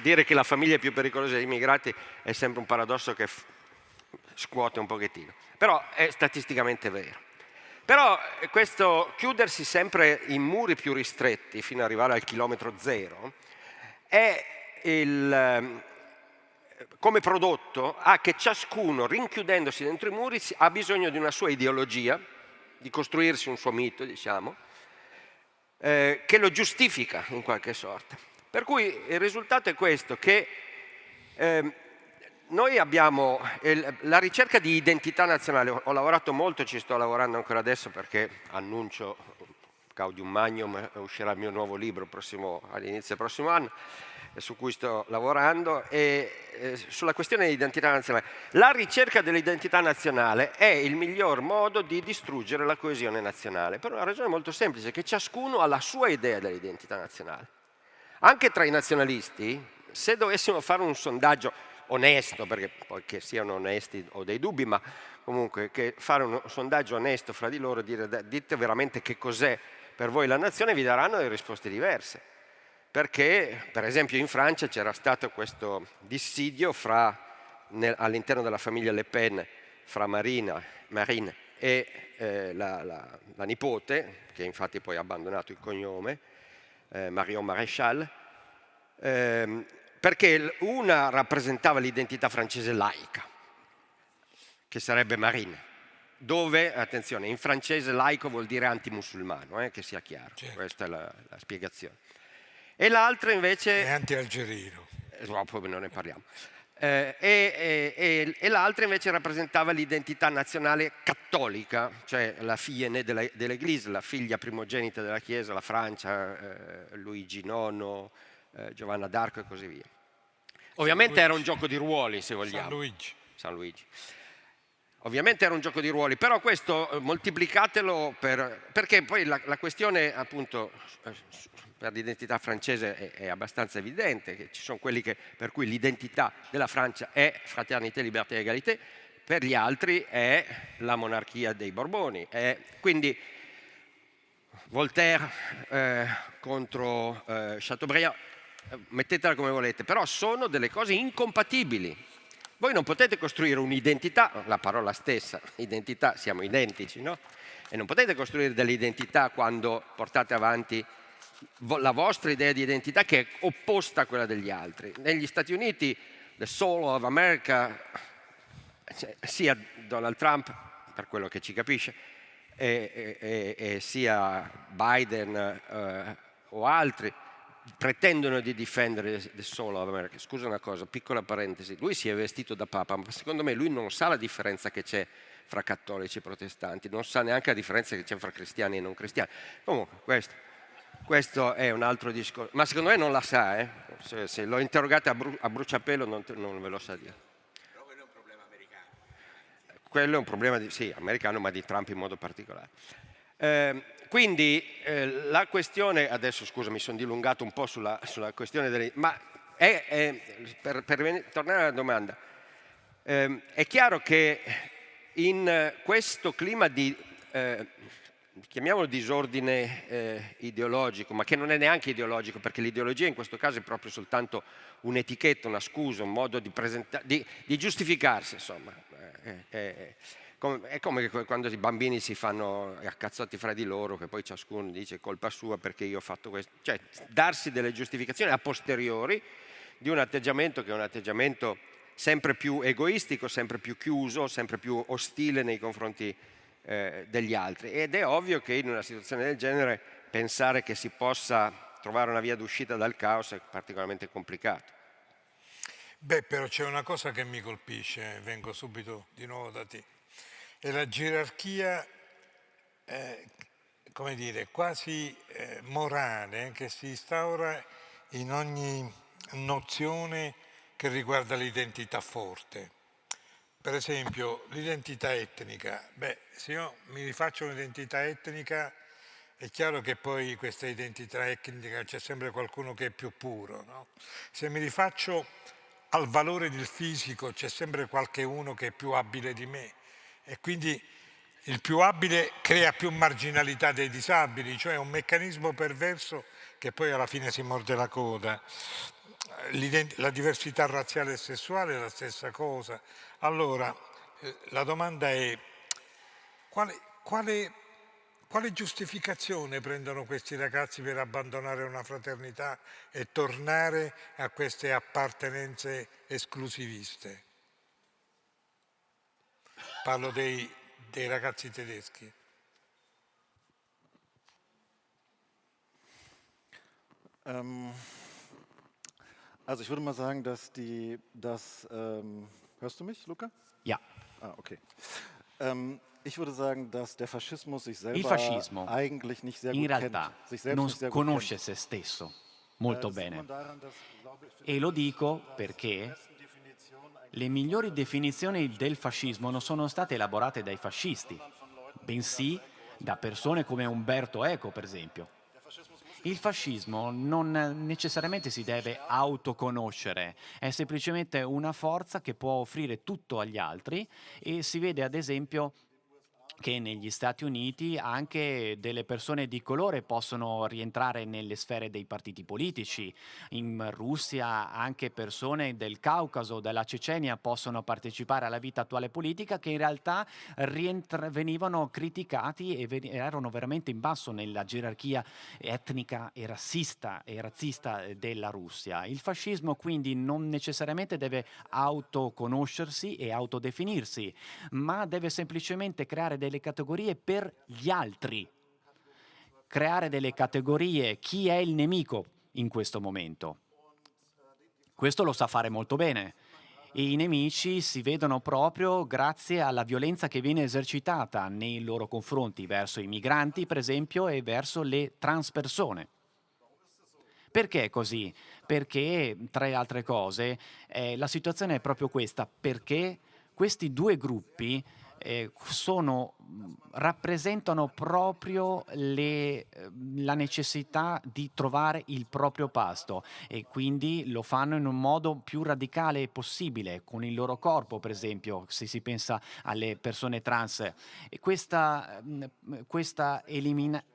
dire che la famiglia è più pericolosa degli immigrati è sempre un paradosso che scuote un pochettino, però è statisticamente vero. Però questo chiudersi sempre in muri più ristretti fino ad arrivare al chilometro zero è come prodotto ha che ciascuno, rinchiudendosi dentro i muri, ha bisogno di una sua ideologia, di costruirsi un suo mito, diciamo, che lo giustifica in qualche sorta. Per cui il risultato è questo, che noi abbiamo la ricerca di identità nazionale. Ho lavorato molto, ci sto lavorando ancora adesso perché annuncio Gaudium Magnum, uscirà il mio nuovo libro all'inizio del prossimo anno, su cui sto lavorando, e sulla questione di identità nazionale. La ricerca dell'identità nazionale è il miglior modo di distruggere la coesione nazionale, per una ragione molto semplice, che ciascuno ha la sua idea dell'identità nazionale. Anche tra i nazionalisti, se dovessimo fare un sondaggio onesto, perché poi che siano onesti ho dei dubbi, ma comunque che fare un sondaggio onesto fra di loro, dire dite veramente che cos'è per voi la nazione, vi daranno delle risposte diverse. Perché, per esempio, in Francia c'era stato questo dissidio all'interno della famiglia Le Pen fra Marine e la nipote, che infatti poi ha abbandonato il cognome, Marion Maréchal, perché una rappresentava l'identità francese laica, che sarebbe Marine, dove, attenzione, in francese laico vuol dire antimusulmano, che sia chiaro, certo. Questa è la spiegazione. E l'altra invece... È anti-algerino. No, poi non ne parliamo. E l'altra invece rappresentava l'identità nazionale cattolica, cioè la figlia née de l'Église, la figlia primogenita della Chiesa, la Francia, Luigi IX, Giovanna d'Arco e così via. Ovviamente era un gioco di ruoli, se vogliamo. San Luigi. Ovviamente era un gioco di ruoli, però questo moltiplicatelo perché poi la questione, appunto, per l'identità francese è abbastanza evidente, che ci sono quelli per cui l'identità della Francia è fraternité, liberté e égalité, per gli altri è la monarchia dei Borboni. Quindi Voltaire contro Chateaubriand, mettetela come volete, però sono delle cose incompatibili. Voi non potete costruire un'identità, la parola stessa, identità, siamo identici, no? E non potete costruire delle identità quando portate avanti la vostra idea di identità che è opposta a quella degli altri. Negli Stati Uniti, the soul of America, sia Donald Trump, per quello che ci capisce, e sia Biden o altri, pretendono di difendere the soul of America. Scusa una cosa, piccola parentesi, lui si è vestito da papa, ma secondo me lui non sa la differenza che c'è fra cattolici e protestanti, non sa neanche la differenza che c'è fra cristiani e non cristiani. Comunque questo è un altro discorso, ma secondo me non la sa, se lo interrogate a bruciapelo non ve lo sa dire. Però quello è un problema americano. Quello è un problema americano, ma di Trump in modo particolare. Quindi la questione, adesso scusa mi sono dilungato un po' sulla questione ma per tornare alla domanda, è chiaro che in questo clima di, chiamiamolo disordine ideologico, ma che non è neanche ideologico, perché l'ideologia in questo caso è proprio soltanto un'etichetta, una scusa, un modo di giustificarsi, insomma. È come quando i bambini si fanno a cazzotti fra di loro, che poi ciascuno dice colpa sua perché io ho fatto questo. Cioè darsi delle giustificazioni a posteriori di un atteggiamento che è un atteggiamento sempre più egoistico, sempre più chiuso, sempre più ostile nei confronti degli altri. Ed è ovvio che in una situazione del genere pensare che si possa trovare una via d'uscita dal caos è particolarmente complicato. Beh, però c'è una cosa che mi colpisce, vengo subito di nuovo da te. È la gerarchia, come dire, quasi morale che si instaura in ogni nozione che riguarda l'identità forte. Per esempio, l'identità etnica. Beh, se io mi rifaccio un'identità etnica, è chiaro che poi questa identità etnica c'è sempre qualcuno che è più puro, no? Se mi rifaccio al valore del fisico, c'è sempre qualche uno che è più abile di me. E quindi il più abile crea più marginalità dei disabili, cioè un meccanismo perverso che poi alla fine si morde la coda. La diversità razziale e sessuale è la stessa cosa. Allora, la domanda è quale quale giustificazione prendono questi ragazzi per abbandonare una fraternità e tornare a queste appartenenze esclusiviste? Parlo dei ragazzi tedeschi. Also ich würde mal sagen, hörst du mich, Luca? Ja. Ah, okay. Ich würde sagen, dass der Faschismus sich Il selber fascismo eigentlich nicht sehr in gut realtà kennt, sich selbst non nicht sehr gut conosce kennt. se stesso molto Das sieht bene. man daran, dass, glaube ich, E lo dico perché le migliori definizioni del fascismo non sono state elaborate dai fascisti, bensì da persone come Umberto Eco, per esempio. Il fascismo non necessariamente si deve autoconoscere, è semplicemente una forza che può offrire tutto agli altri e si vede ad esempio che negli Stati Uniti anche delle persone di colore possono rientrare nelle sfere dei partiti politici. In Russia anche persone del Caucaso, della Cecenia possono partecipare alla vita attuale politica che in realtà venivano criticati e erano veramente in basso nella gerarchia etnica e razzista della Russia. Il fascismo quindi non necessariamente deve autoconoscersi e autodefinirsi, ma deve semplicemente creare delle categorie per gli altri, creare delle categorie, chi è il nemico in questo momento. Questo lo sa fare molto bene. E i nemici si vedono proprio grazie alla violenza che viene esercitata nei loro confronti verso i migranti, per esempio, e verso le transpersone. Perché è così? Perché, tra le altre cose, la situazione è proprio questa, perché questi due gruppi rappresentano proprio la necessità di trovare il proprio pasto e quindi lo fanno in un modo più radicale possibile, con il loro corpo, per esempio, se si pensa alle persone trans. E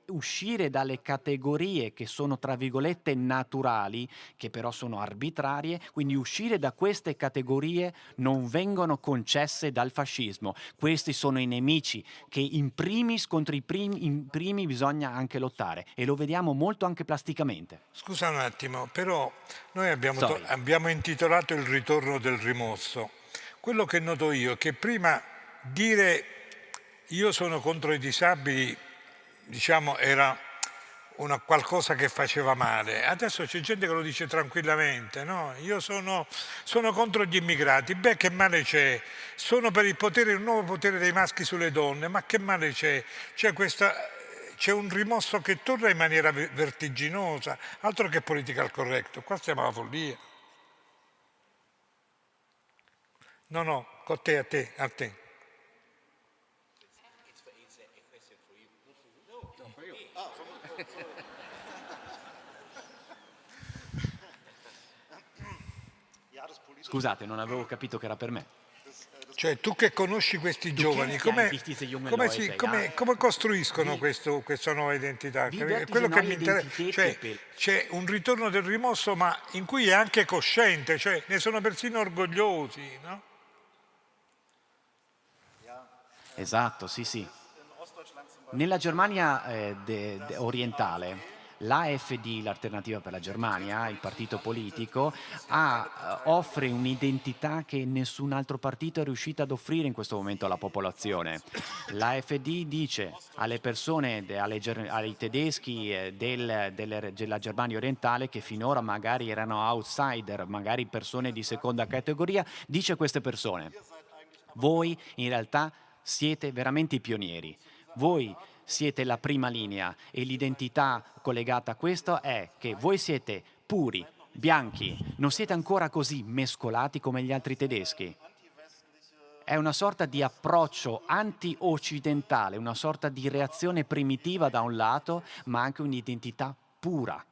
uscire dalle categorie che sono, tra virgolette, naturali, che però sono arbitrarie, quindi uscire da queste categorie non vengono concesse dal fascismo. Questi sono i nemici che in primis contro i primi bisogna anche lottare e lo vediamo molto anche plasticamente. Scusa un attimo, però noi Sorry. abbiamo intitolato Il ritorno del rimosso. Quello che noto io è che prima dire io sono contro i disabili, diciamo, era qualcosa che faceva male. Adesso c'è gente che lo dice tranquillamente, no? Io sono contro gli immigrati, beh che male c'è? Sono per il nuovo potere dei maschi sulle donne, ma che male c'è? C'è un rimosso che torna in maniera vertiginosa, altro che political corretto, qua stiamo alla follia. No, con te, a te. Scusate, non avevo capito che era per me. Cioè, tu che conosci questi giovani, kennst ja eigentlich diese jungen Leute, come costruiscono questa nuova identità? Wie wird È quello diese che mi neue interessa. Identität Cioè, gebildet? c'è un ritorno del rimosso, ma in cui è anche cosciente, cioè ne sono persino orgogliosi, no? Esatto, sì. Nella Germania orientale, l'AfD, l'Alternativa per la Germania, il partito politico, offre un'identità che nessun altro partito è riuscito ad offrire in questo momento alla popolazione. L'AfD dice alle persone, ai tedeschi della Germania orientale, che finora magari erano outsider, magari persone di seconda categoria, dice a queste persone: voi in realtà siete veramente i pionieri, voi siete la prima linea e l'identità collegata a questo è che voi siete puri, bianchi, non siete ancora così mescolati come gli altri tedeschi. È una sorta di approccio anti-occidentale, una sorta di reazione primitiva da un lato, ma anche un'identità pura.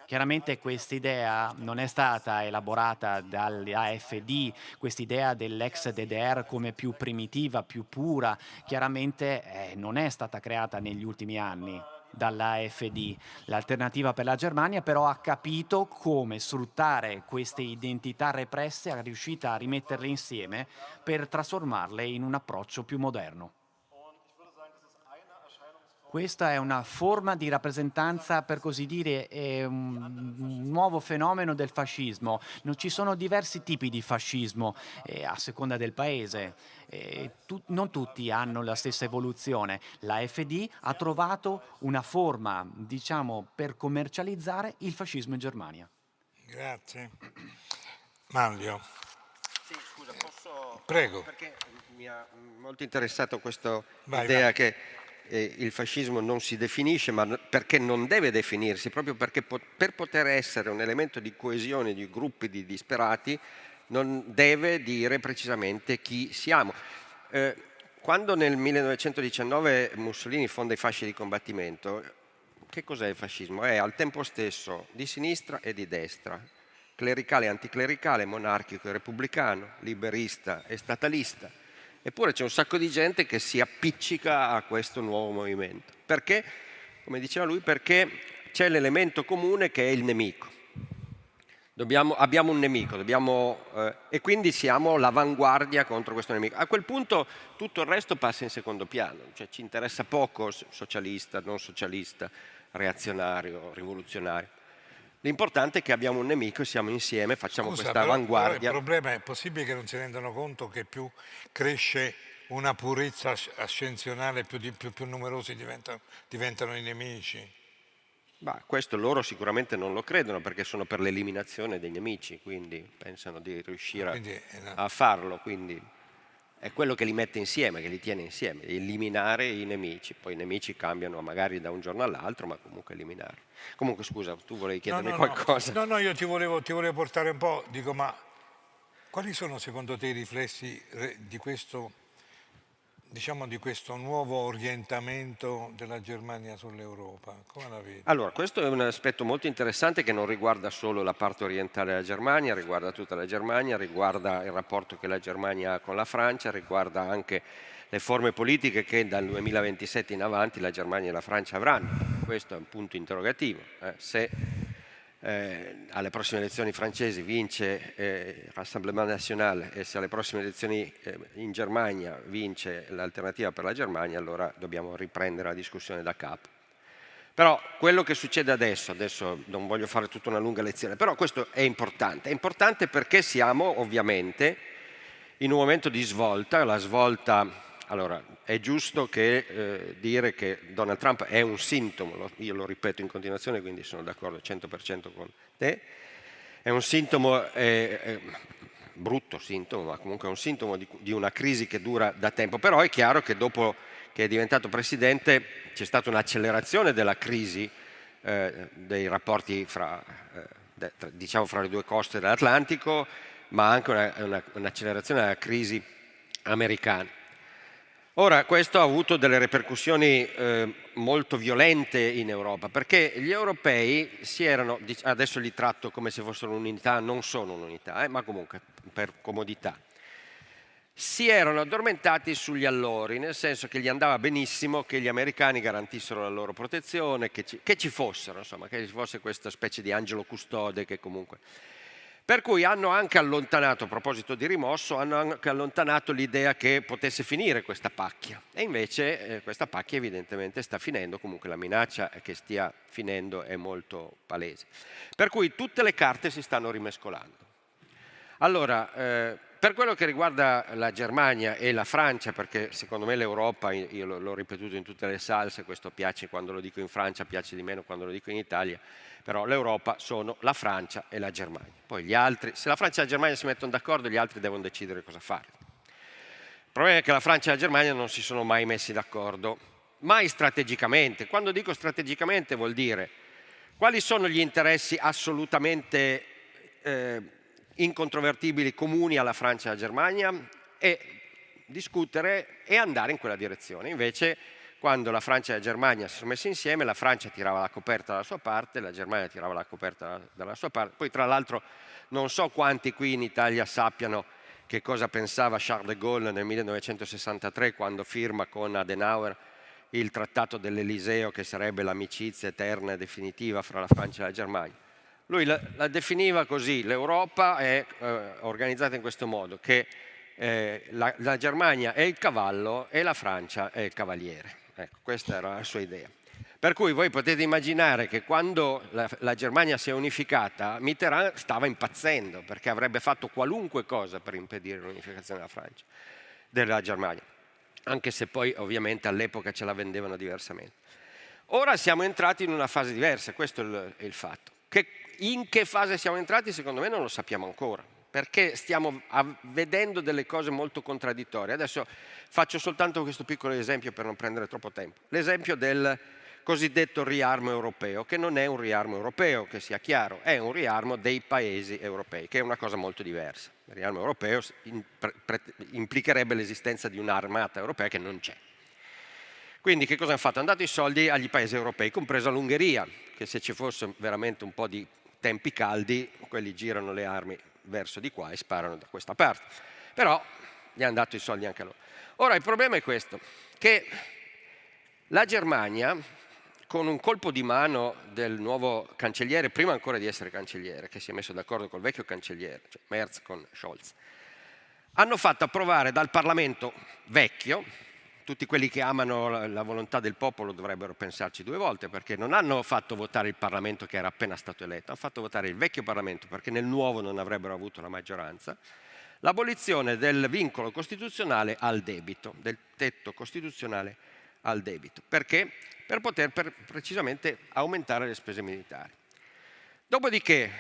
Chiaramente quest'idea non è stata elaborata dall'AfD, quest'idea dell'ex DDR come più primitiva, più pura, chiaramente non è stata creata negli ultimi anni dall'AfD. L'Alternativa per la Germania però ha capito come sfruttare queste identità represse, è riuscita a rimetterle insieme per trasformarle in un approccio più moderno. Questa è una forma di rappresentanza, per così dire, è un nuovo fenomeno del fascismo. Non ci sono diversi tipi di fascismo a seconda del paese. Non tutti hanno la stessa evoluzione. La FD ha trovato una forma, diciamo, per commercializzare il fascismo in Germania. Grazie. Manlio. Sì, scusa, posso... Prego. Perché mi ha molto interessato questa Vai, idea vai. che il fascismo non si definisce, ma perché non deve definirsi, proprio perché per poter essere un elemento di coesione di gruppi di disperati non deve dire precisamente chi siamo. Quando nel 1919 Mussolini fonda i fasci di combattimento, che cos'è il fascismo? È al tempo stesso di sinistra e di destra, clericale e anticlericale, monarchico e repubblicano, liberista e statalista. Eppure c'è un sacco di gente che si appiccica a questo nuovo movimento. Perché? Come diceva lui, perché c'è l'elemento comune che è il nemico. Abbiamo un nemico e quindi siamo l'avanguardia contro questo nemico. A quel punto tutto il resto passa in secondo piano, cioè ci interessa poco socialista, non socialista, reazionario, rivoluzionario. L'importante è che abbiamo un nemico e siamo insieme, facciamo Scusa, questa però avanguardia. il problema è possibile che non si rendano conto che più cresce una purezza ascensionale, più numerosi diventano i nemici? Questo loro sicuramente non lo credono perché sono per l'eliminazione dei nemici, quindi pensano di riuscire a farlo, quindi è quello che li mette insieme, che li tiene insieme, eliminare i nemici, poi i nemici cambiano magari da un giorno all'altro, ma comunque eliminare. Comunque scusa, tu volevi chiedermi qualcosa? No, io ti volevo portare un po', dico, ma quali sono secondo te i riflessi di questo, diciamo, di questo nuovo orientamento della Germania sull'Europa? Come la vedi? Allora, questo è un aspetto molto interessante che non riguarda solo la parte orientale della Germania, riguarda tutta la Germania, riguarda il rapporto che la Germania ha con la Francia, riguarda anche le forme politiche che dal 2027 in avanti la Germania e la Francia avranno. Questo è un punto interrogativo. Se alle prossime elezioni francesi vince il Rassemblement National e se alle prossime elezioni in Germania vince l'Alternativa per la Germania, allora dobbiamo riprendere la discussione da capo. Però quello che succede adesso non voglio fare tutta una lunga lezione, però questo è importante perché siamo ovviamente in un momento di svolta, la svolta, allora è giusto che dire che Donald Trump è un sintomo, io lo ripeto in continuazione, quindi sono d'accordo 100% con te, è un sintomo, brutto sintomo, ma comunque è un sintomo di una crisi che dura da tempo, però è chiaro che dopo che è diventato presidente c'è stata un'accelerazione della crisi dei rapporti fra le due coste dell'Atlantico, ma anche un'accelerazione della crisi americana. Ora, questo ha avuto delle ripercussioni molto violente in Europa, perché gli europei adesso li tratto come se fossero un'unità, non sono un'unità, ma comunque per comodità, si erano addormentati sugli allori, nel senso che gli andava benissimo che gli americani garantissero la loro protezione, che ci fossero, insomma, che ci fosse questa specie di angelo custode che comunque... Per cui hanno anche allontanato, a proposito di rimosso, hanno anche allontanato l'idea che potesse finire questa pacchia. E invece questa pacchia evidentemente sta finendo, comunque la minaccia che stia finendo è molto palese. Per cui tutte le carte si stanno rimescolando. Allora, per quello che riguarda la Germania e la Francia, perché secondo me l'Europa, io l'ho ripetuto in tutte le salse, questo piace quando lo dico in Francia, piace di meno quando lo dico in Italia, però l'Europa sono la Francia e la Germania. Poi gli altri, se la Francia e la Germania si mettono d'accordo, gli altri devono decidere cosa fare. Il problema è che la Francia e la Germania non si sono mai messi d'accordo, mai strategicamente. Quando dico strategicamente vuol dire quali sono gli interessi assolutamente incontrovertibili comuni alla Francia e alla Germania e discutere e andare in quella direzione. Invece quando la Francia e la Germania si sono messi insieme, la Francia tirava la coperta dalla sua parte, la Germania tirava la coperta dalla sua parte. Poi tra l'altro non so quanti qui in Italia sappiano che cosa pensava Charles de Gaulle nel 1963 quando firma con Adenauer il trattato dell'Eliseo, che sarebbe l'amicizia eterna e definitiva fra la Francia e la Germania. Lui la definiva così: l'Europa è organizzata in questo modo, che la Germania è il cavallo e la Francia è il cavaliere. Ecco, questa era la sua idea. Per cui voi potete immaginare che quando la Germania si è unificata, Mitterrand stava impazzendo, perché avrebbe fatto qualunque cosa per impedire l'unificazione della Germania, anche se poi ovviamente all'epoca ce la vendevano diversamente. Ora siamo entrati in una fase diversa, questo è il fatto. In che fase siamo entrati secondo me non lo sappiamo ancora, perché stiamo vedendo delle cose molto contraddittorie. Adesso faccio soltanto questo piccolo esempio per non prendere troppo tempo. L'esempio del cosiddetto riarmo europeo, che non è un riarmo europeo, che sia chiaro, è un riarmo dei paesi europei, che è una cosa molto diversa. Il riarmo europeo implicherebbe l'esistenza di un'armata europea che non c'è. Quindi che cosa hanno fatto? Hanno dato i soldi agli paesi europei, compresa l'Ungheria, che se ci fosse veramente un po' di tempi caldi, quelli girano le armi verso di qua e sparano da questa parte. Però gli hanno dato i soldi anche a loro. Ora il problema è questo, che la Germania, con un colpo di mano del nuovo cancelliere, prima ancora di essere cancelliere, che si è messo d'accordo col vecchio cancelliere, cioè Merz con Scholz, hanno fatto approvare dal Parlamento vecchio, tutti quelli che amano la volontà del popolo dovrebbero pensarci due volte, perché non hanno fatto votare il Parlamento che era appena stato eletto, hanno fatto votare il vecchio Parlamento perché nel nuovo non avrebbero avuto la maggioranza, l'abolizione del vincolo costituzionale al debito, del tetto costituzionale al debito. Perché? Per poter precisamente aumentare le spese militari. Dopodiché,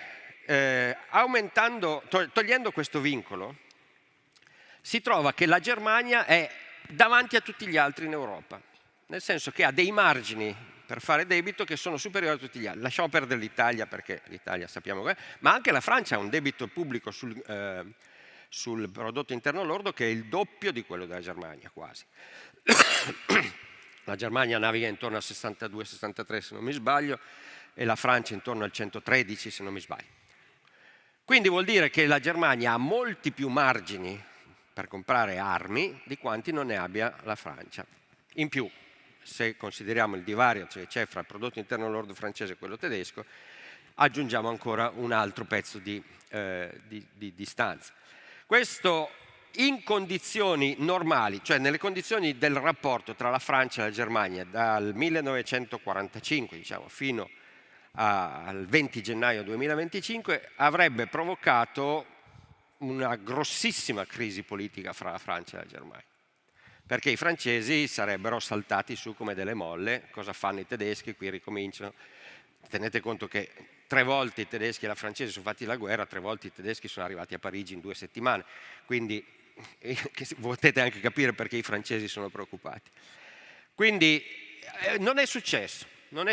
togliendo questo vincolo, si trova che la Germania è davanti a tutti gli altri in Europa, nel senso che ha dei margini per fare debito che sono superiori a tutti gli altri. Lasciamo perdere l'Italia, perché l'Italia sappiamo che è, ma anche la Francia ha un debito pubblico sul prodotto interno lordo che è il doppio di quello della Germania, quasi. La Germania naviga intorno al 62-63 se non mi sbaglio e la Francia intorno al 113 se non mi sbaglio. Quindi vuol dire che la Germania ha molti più margini per comprare armi di quanti non ne abbia la Francia. In più, se consideriamo il divario che c'è fra il prodotto interno lordo francese e quello tedesco, aggiungiamo ancora un altro pezzo di distanza. Questo in condizioni normali, cioè nelle condizioni del rapporto tra la Francia e la Germania dal 1945 diciamo, fino al 20 gennaio 2025 avrebbe provocato una grossissima crisi politica fra la Francia e la Germania, perché i francesi sarebbero saltati su come delle molle. Cosa fanno i tedeschi? Qui ricominciano. Tenete conto che 3 volte i tedeschi e la francese sono fatti la guerra, 3 volte i tedeschi sono arrivati a Parigi in 2 settimane, quindi potete anche capire perché i francesi sono preoccupati. Quindi non è successo, non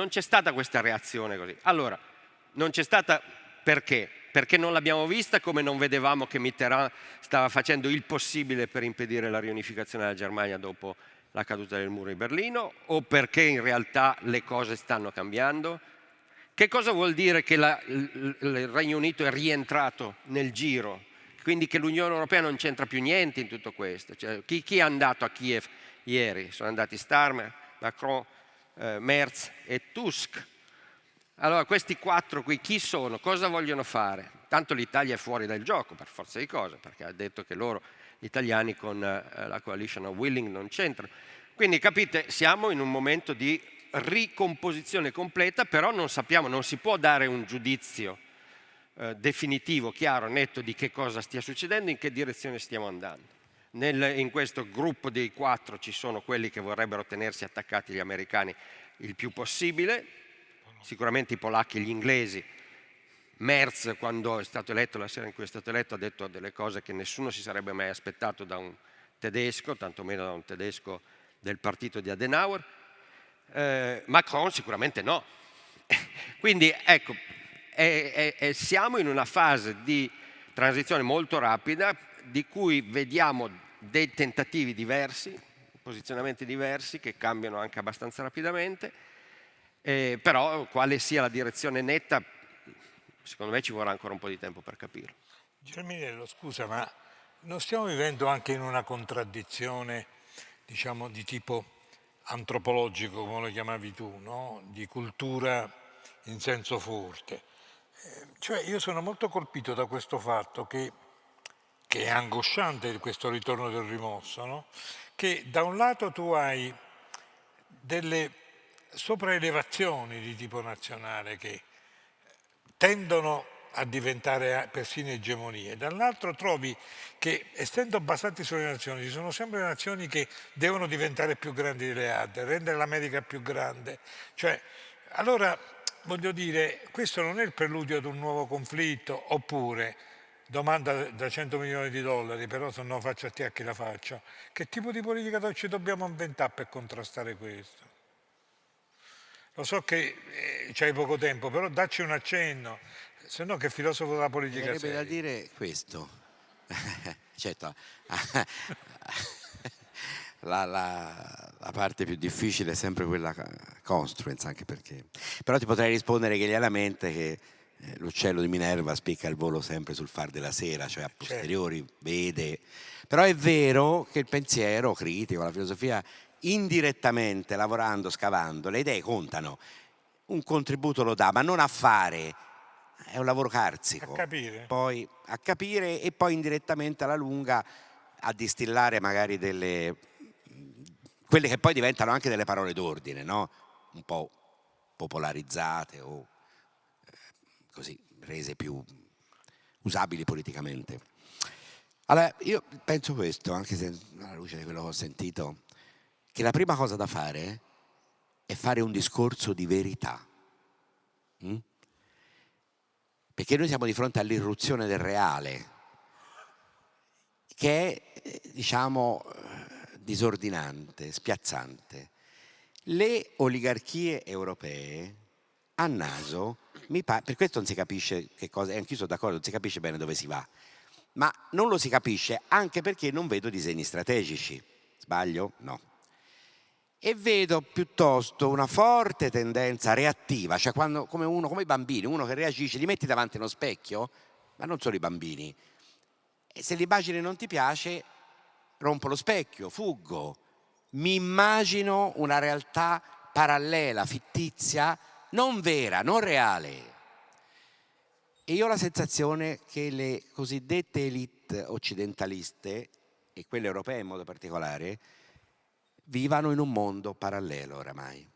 c'è stata questa reazione così. Allora, non c'è stata perché? Perché non l'abbiamo vista, come non vedevamo che Mitterrand stava facendo il possibile per impedire la riunificazione della Germania dopo la caduta del muro di Berlino, o perché in realtà le cose stanno cambiando? Che cosa vuol dire che il Regno Unito è rientrato nel giro? Quindi che l'Unione Europea non c'entra più niente in tutto questo. Cioè, chi è andato a Kiev ieri? Sono andati Starmer, Macron, Merz e Tusk. Allora questi 4 qui chi sono? Cosa vogliono fare? Tanto l'Italia è fuori dal gioco per forza di cose, perché ha detto che loro, gli italiani con la coalition of willing non c'entrano. Quindi capite, siamo in un momento di ricomposizione completa, però non sappiamo, non si può dare un giudizio definitivo, chiaro, netto di che cosa stia succedendo, in che direzione stiamo andando. In questo gruppo dei 4 ci sono quelli che vorrebbero tenersi attaccati agli americani il più possibile, sicuramente i polacchi e gli inglesi. Merz, quando è stato eletto, la sera in cui è stato eletto, ha detto delle cose che nessuno si sarebbe mai aspettato da un tedesco, tantomeno da un tedesco del partito di Adenauer. Macron sicuramente no. Quindi ecco, siamo in una fase di transizione molto rapida, di cui vediamo dei tentativi diversi, posizionamenti diversi che cambiano anche abbastanza rapidamente, però quale sia la direzione netta, secondo me ci vorrà ancora un po' di tempo per capirlo. Germinello, scusa, ma non stiamo vivendo anche in una contraddizione, diciamo, di tipo antropologico, come lo chiamavi tu, no? Di cultura in senso forte? Cioè io sono molto colpito da questo fatto che è angosciante questo ritorno del rimosso, no? che da un lato tu hai delle sopraelevazioni di tipo nazionale che tendono a diventare persino egemonie, dall'altro trovi che, essendo basati sulle nazioni, ci sono sempre nazioni che devono diventare più grandi delle altre, rendere l'America più grande. Cioè, allora, voglio dire, questo non è il preludio ad un nuovo conflitto, oppure, domanda da 100 milioni di dollari, però se non faccio a te a chi la faccio, che tipo di politica ci dobbiamo inventare per contrastare questo? Lo so che c'hai poco tempo, però dacci un accenno, se no che filosofo della Mi politica verrebbe da sei? dire questo. Certo, la parte più difficile è sempre quella construence, anche perché... Però ti potrei rispondere chiaramente che l'uccello di Minerva spicca il volo sempre sul far della sera, cioè a posteriori vede. Però è vero che il pensiero critico, la filosofia, indirettamente, lavorando, scavando, le idee contano. Un contributo lo dà, ma non a fare. È un lavoro carsico. A capire. Poi a capire e poi indirettamente alla lunga a distillare magari quelle che poi diventano anche delle parole d'ordine, no? Un po' popolarizzate o così rese più usabili politicamente. Allora, io penso questo, anche se alla luce di quello che ho sentito, che la prima cosa da fare è fare un discorso di verità. Perché noi siamo di fronte all'irruzione del reale, che è, diciamo, disordinante, spiazzante. Le oligarchie europee a naso, per questo non si capisce che cosa, e anch'io sono d'accordo, non si capisce bene dove si va, ma non lo si capisce anche perché non vedo disegni strategici. Sbaglio? No. E vedo piuttosto una forte tendenza reattiva, cioè quando, come i bambini, uno che reagisce, li metti davanti a uno specchio, ma non solo i bambini, e se l'immagine non ti piace, rompo lo specchio, fuggo, mi immagino una realtà parallela, fittizia, non vera, non reale. E io ho la sensazione che le cosiddette elite occidentaliste, e quelle europee in modo particolare, vivano in un mondo parallelo oramai.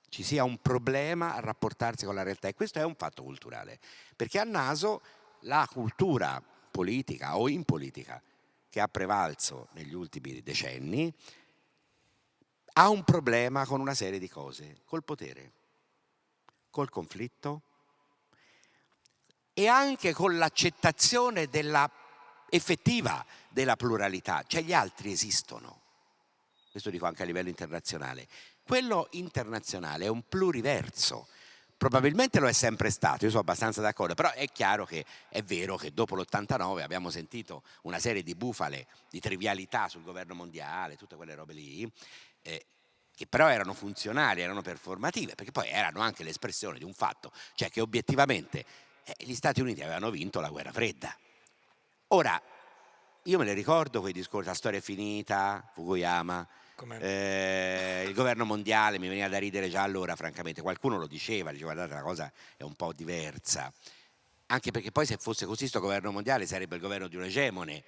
Ci sia un problema a rapportarsi con la realtà, e questo è un fatto culturale, perché a naso la cultura politica o in politica che ha prevalso negli ultimi decenni ha un problema con una serie di cose, col potere, col conflitto e anche con l'accettazione effettiva della pluralità, cioè gli altri esistono. Questo dico anche a livello internazionale. Quello internazionale è un pluriverso, probabilmente lo è sempre stato, io sono abbastanza d'accordo, però è chiaro che è vero che dopo l'89 abbiamo sentito una serie di bufale, di trivialità sul governo mondiale, tutte quelle robe lì, che però erano funzionali, erano performative, perché poi erano anche l'espressione di un fatto, cioè che obiettivamente gli Stati Uniti avevano vinto la guerra fredda. Ora, io me ne ricordo quei discorsi, la storia è finita, Fukuyama, il governo mondiale, mi veniva da ridere già allora, francamente. Qualcuno lo diceva, guardate, la cosa è un po' diversa, anche perché poi se fosse così sto governo mondiale sarebbe il governo di un egemone.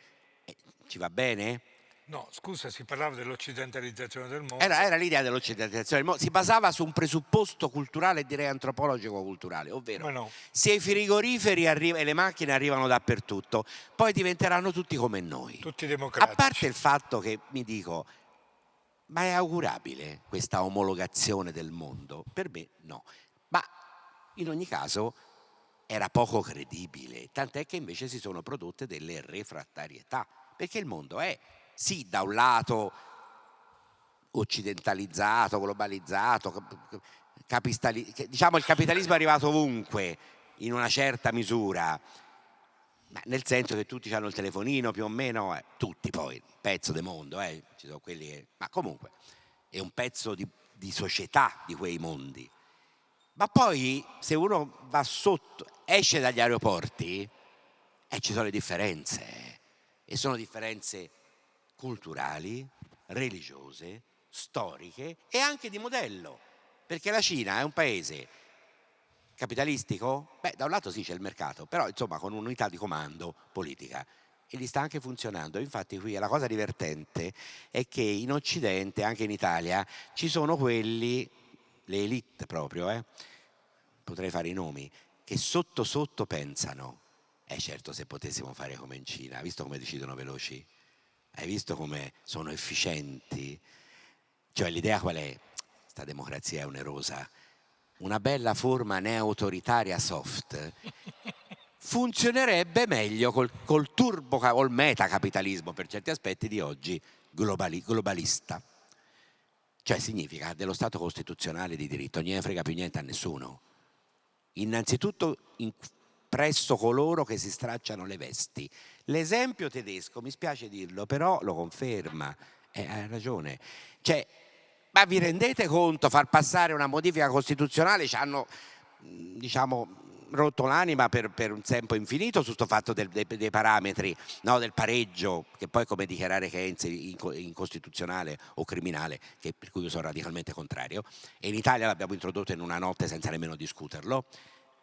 Ci va bene? No, scusa, si parlava dell'occidentalizzazione del mondo. Era l'idea dell'occidentalizzazione del mondo, si basava su un presupposto culturale e direi antropologico-culturale, ovvero No. se i frigoriferi e le macchine arrivano dappertutto, poi diventeranno tutti come noi. Tutti democratici. A parte il fatto che mi dico, ma è augurabile questa omologazione del mondo? Per me no, ma in ogni caso era poco credibile, tant'è che invece si sono prodotte delle refrattarietà, perché il mondo è sì da un lato occidentalizzato, globalizzato, diciamo il capitalismo è arrivato ovunque in una certa misura, ma nel senso che tutti hanno il telefonino più o meno, tutti poi, un pezzo del mondo, ci sono quelli che, ma comunque è un pezzo di società di quei mondi. Ma poi se uno va sotto, esce dagli aeroporti, ci sono le differenze, e sono differenze culturali, religiose, storiche e anche di modello, perché la Cina è un paese capitalistico? Beh, da un lato sì c'è il mercato, però insomma con un'unità di comando politica e gli sta anche funzionando. Infatti qui la cosa divertente è che in Occidente, anche in Italia, ci sono quelli, le elite proprio, potrei fare i nomi, che sotto sotto pensano, certo, se potessimo fare come in Cina, hai visto come decidono veloci? Hai visto come sono efficienti? Cioè l'idea qual è? Sta democrazia è onerosa. Una bella forma neo-autoritaria soft funzionerebbe meglio col turbo o il metacapitalismo per certi aspetti di oggi globalista. Cioè significa dello Stato costituzionale di diritto non ne frega più niente a nessuno. Innanzitutto presso coloro che si stracciano le vesti. L'esempio tedesco, mi spiace dirlo, però lo conferma, ha ragione. Cioè, ma vi rendete conto, far passare una modifica costituzionale ci hanno, diciamo, rotto l'anima per un tempo infinito su sto fatto dei parametri, no, del pareggio, che poi è come dichiarare Keynes incostituzionale o criminale, per cui io sono radicalmente contrario, e in Italia l'abbiamo introdotto in una notte senza nemmeno discuterlo,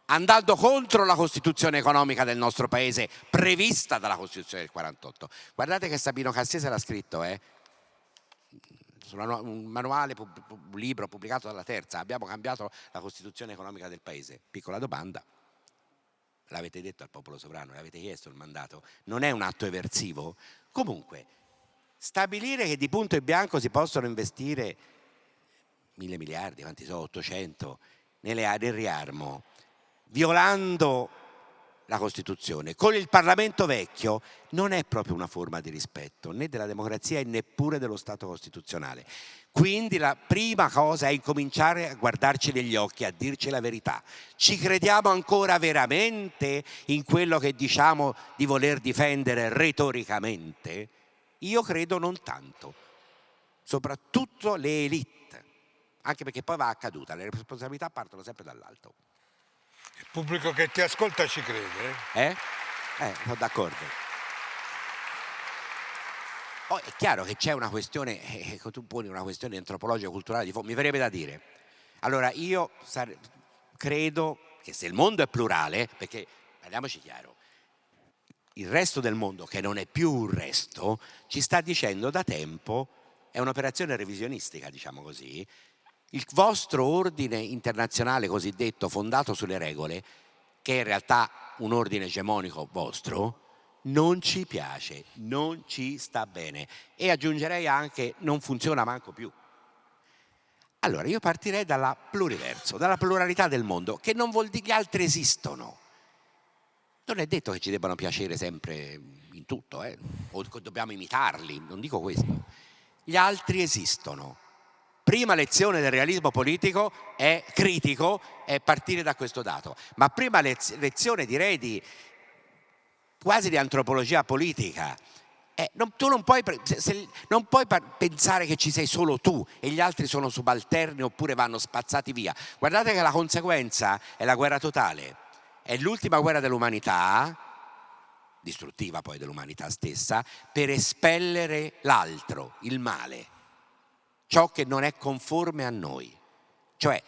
andando contro la Costituzione economica del nostro paese prevista dalla Costituzione del 48. Guardate che Sabino Cassese l'ha scritto, un manuale, un libro pubblicato dalla Terza. Abbiamo cambiato la Costituzione economica del paese. Piccola domanda: l'avete detto al popolo sovrano, l'avete chiesto il mandato? Non è un atto eversivo? Comunque, stabilire che di punto in bianco si possono investire 1.000 miliardi, quanti sono? 800 nelle aree del riarmo, violando la Costituzione, con il Parlamento vecchio, non è proprio una forma di rispetto né della democrazia e neppure dello Stato costituzionale. Quindi la prima cosa è incominciare a guardarci negli occhi, a dirci la verità. Ci crediamo ancora veramente in quello che diciamo di voler difendere retoricamente? Io credo non tanto, soprattutto le elite, anche perché poi va a caduta, le responsabilità partono sempre dall'alto. Il pubblico che ti ascolta ci crede? Sono d'accordo. Poi è chiaro che c'è una questione, tu poni una questione antropologica culturale di fondo, mi verrebbe da dire. Allora io credo che se il mondo è plurale, perché parliamoci chiaro, il resto del mondo, che non è più un resto, ci sta dicendo da tempo, è un'operazione revisionistica, diciamo così, il vostro ordine internazionale cosiddetto fondato sulle regole, che è in realtà un ordine egemonico vostro, non ci piace, non ci sta bene, e aggiungerei anche non funziona manco più. Allora io partirei dalla pluriverso, dalla pluralità del mondo, che non vuol dire che gli altri esistono. Non è detto che ci debbano piacere sempre in tutto, o che dobbiamo imitarli, non dico questo. Gli altri esistono. Prima lezione del realismo politico è critico, è partire da questo dato, ma prima lezione direi quasi di antropologia politica. Tu non puoi pensare che ci sei solo tu e gli altri sono subalterni oppure vanno spazzati via. Guardate che la conseguenza è la guerra totale, è l'ultima guerra dell'umanità, distruttiva poi dell'umanità stessa, per espellere l'altro, il male, ciò che non è conforme a noi, cioè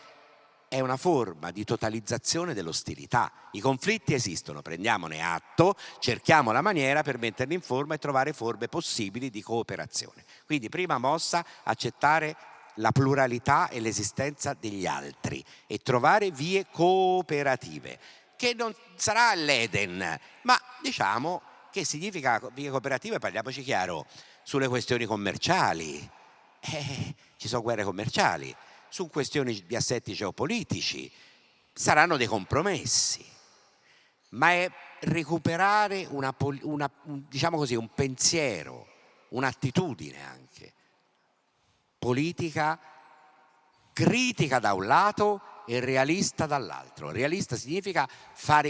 è una forma di totalizzazione dell'ostilità. I conflitti esistono, prendiamone atto, cerchiamo la maniera per metterli in forma e trovare forme possibili di cooperazione. Quindi prima mossa, accettare la pluralità e l'esistenza degli altri e trovare vie cooperative, che non sarà l'Eden, ma diciamo che significa vie cooperative, parliamoci chiaro, sulle questioni commerciali. Ci sono guerre commerciali, su questioni di assetti geopolitici, saranno dei compromessi, ma è recuperare diciamo così, un pensiero, un'attitudine anche politica critica da un lato e realista dall'altro. Realista significa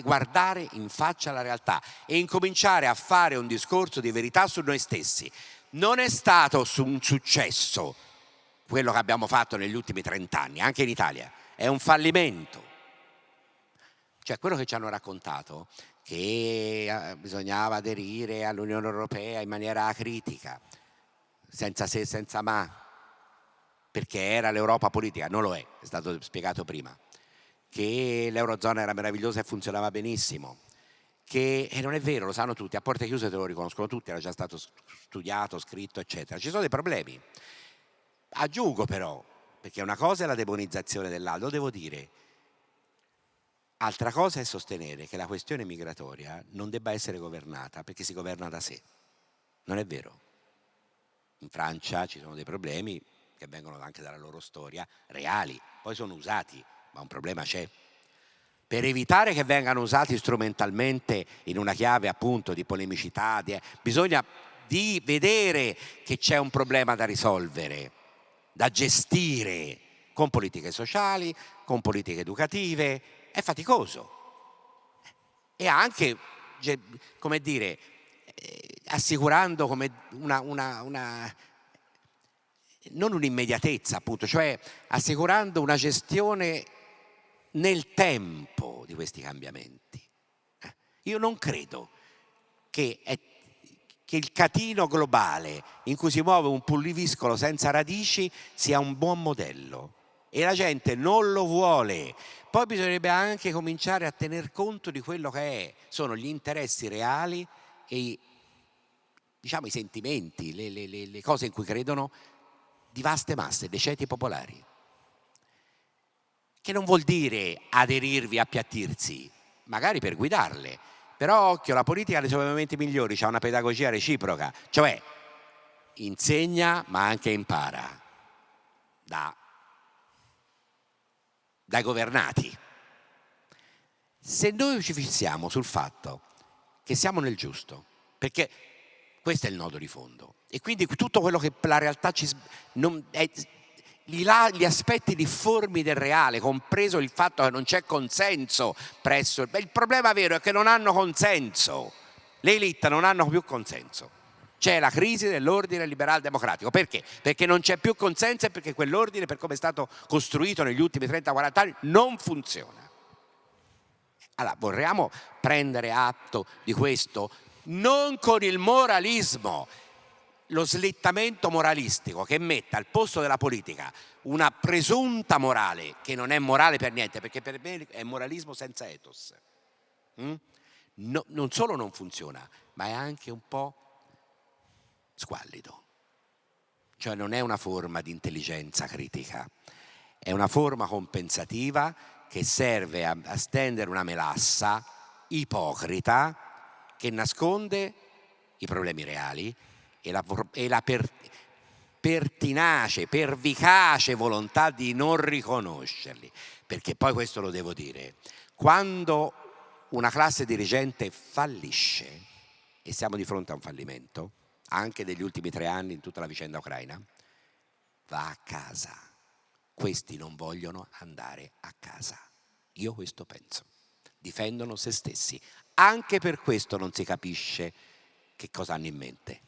guardare in faccia la realtà e incominciare a fare un discorso di verità su noi stessi. Non è stato un successo quello che abbiamo fatto negli ultimi 30 anni, anche in Italia, è un fallimento. Cioè quello che ci hanno raccontato, che bisognava aderire all'Unione Europea in maniera acritica, senza se, senza ma, perché era l'Europa politica, non lo è stato spiegato prima, che l'Eurozona era meravigliosa e funzionava benissimo, che e non è vero, lo sanno tutti, a porte chiuse te lo riconoscono tutti, era già stato studiato, scritto, eccetera. Ci sono dei problemi. Aggiungo però, perché una cosa è la demonizzazione dell'altro, lo devo dire, altra cosa è sostenere che la questione migratoria non debba essere governata perché si governa da sé. Non è vero. In Francia ci sono dei problemi che vengono anche dalla loro storia, reali, poi sono usati, ma un problema c'è. Per evitare che vengano usati strumentalmente in una chiave appunto di polemicità, bisogna di vedere che c'è un problema da risolvere, da gestire con politiche sociali, con politiche educative. È faticoso e anche, come dire, assicurando come non un'immediatezza appunto, cioè assicurando una gestione nel tempo di questi cambiamenti. Io non credo che il catino globale in cui si muove un pulliviscolo senza radici sia un buon modello e la gente non lo vuole. Poi bisognerebbe anche cominciare a tener conto di quello che sono gli interessi reali e diciamo i sentimenti, le cose in cui credono di vaste masse, dei ceti popolari. Che non vuol dire aderirvi, appiattirsi, magari per guidarle, però occhio, la politica nei suoi momenti migliori c'ha una pedagogia reciproca, cioè insegna ma anche impara dai governati. Se noi ci fissiamo sul fatto che siamo nel giusto, perché questo è il nodo di fondo, e quindi tutto quello che la realtà gli aspetti difformi del reale, compreso il fatto che non c'è consenso presso il problema vero è che non hanno consenso, le elite non hanno più consenso, c'è la crisi dell'ordine liberal democratico. Perché? Perché non c'è più consenso e perché quell'ordine, per come è stato costruito negli ultimi 30-40 anni, non funziona. Allora vorremmo prendere atto di questo non con il moralismo, lo slittamento moralistico che mette al posto della politica una presunta morale che non è morale per niente, perché per me è moralismo senza ethos. Non solo non funziona, ma è anche un po' squallido. Cioè non è una forma di intelligenza critica, è una forma compensativa che serve a stendere una melassa ipocrita che nasconde i problemi reali e la pertinace, pervicace volontà di non riconoscerli. Perché poi questo lo devo dire, quando una classe dirigente fallisce, e siamo di fronte a un fallimento, anche degli ultimi 3 anni in tutta la vicenda ucraina, va a casa. Questi non vogliono andare a casa. Io questo penso. Difendono se stessi. Anche per questo non si capisce che cosa hanno in mente.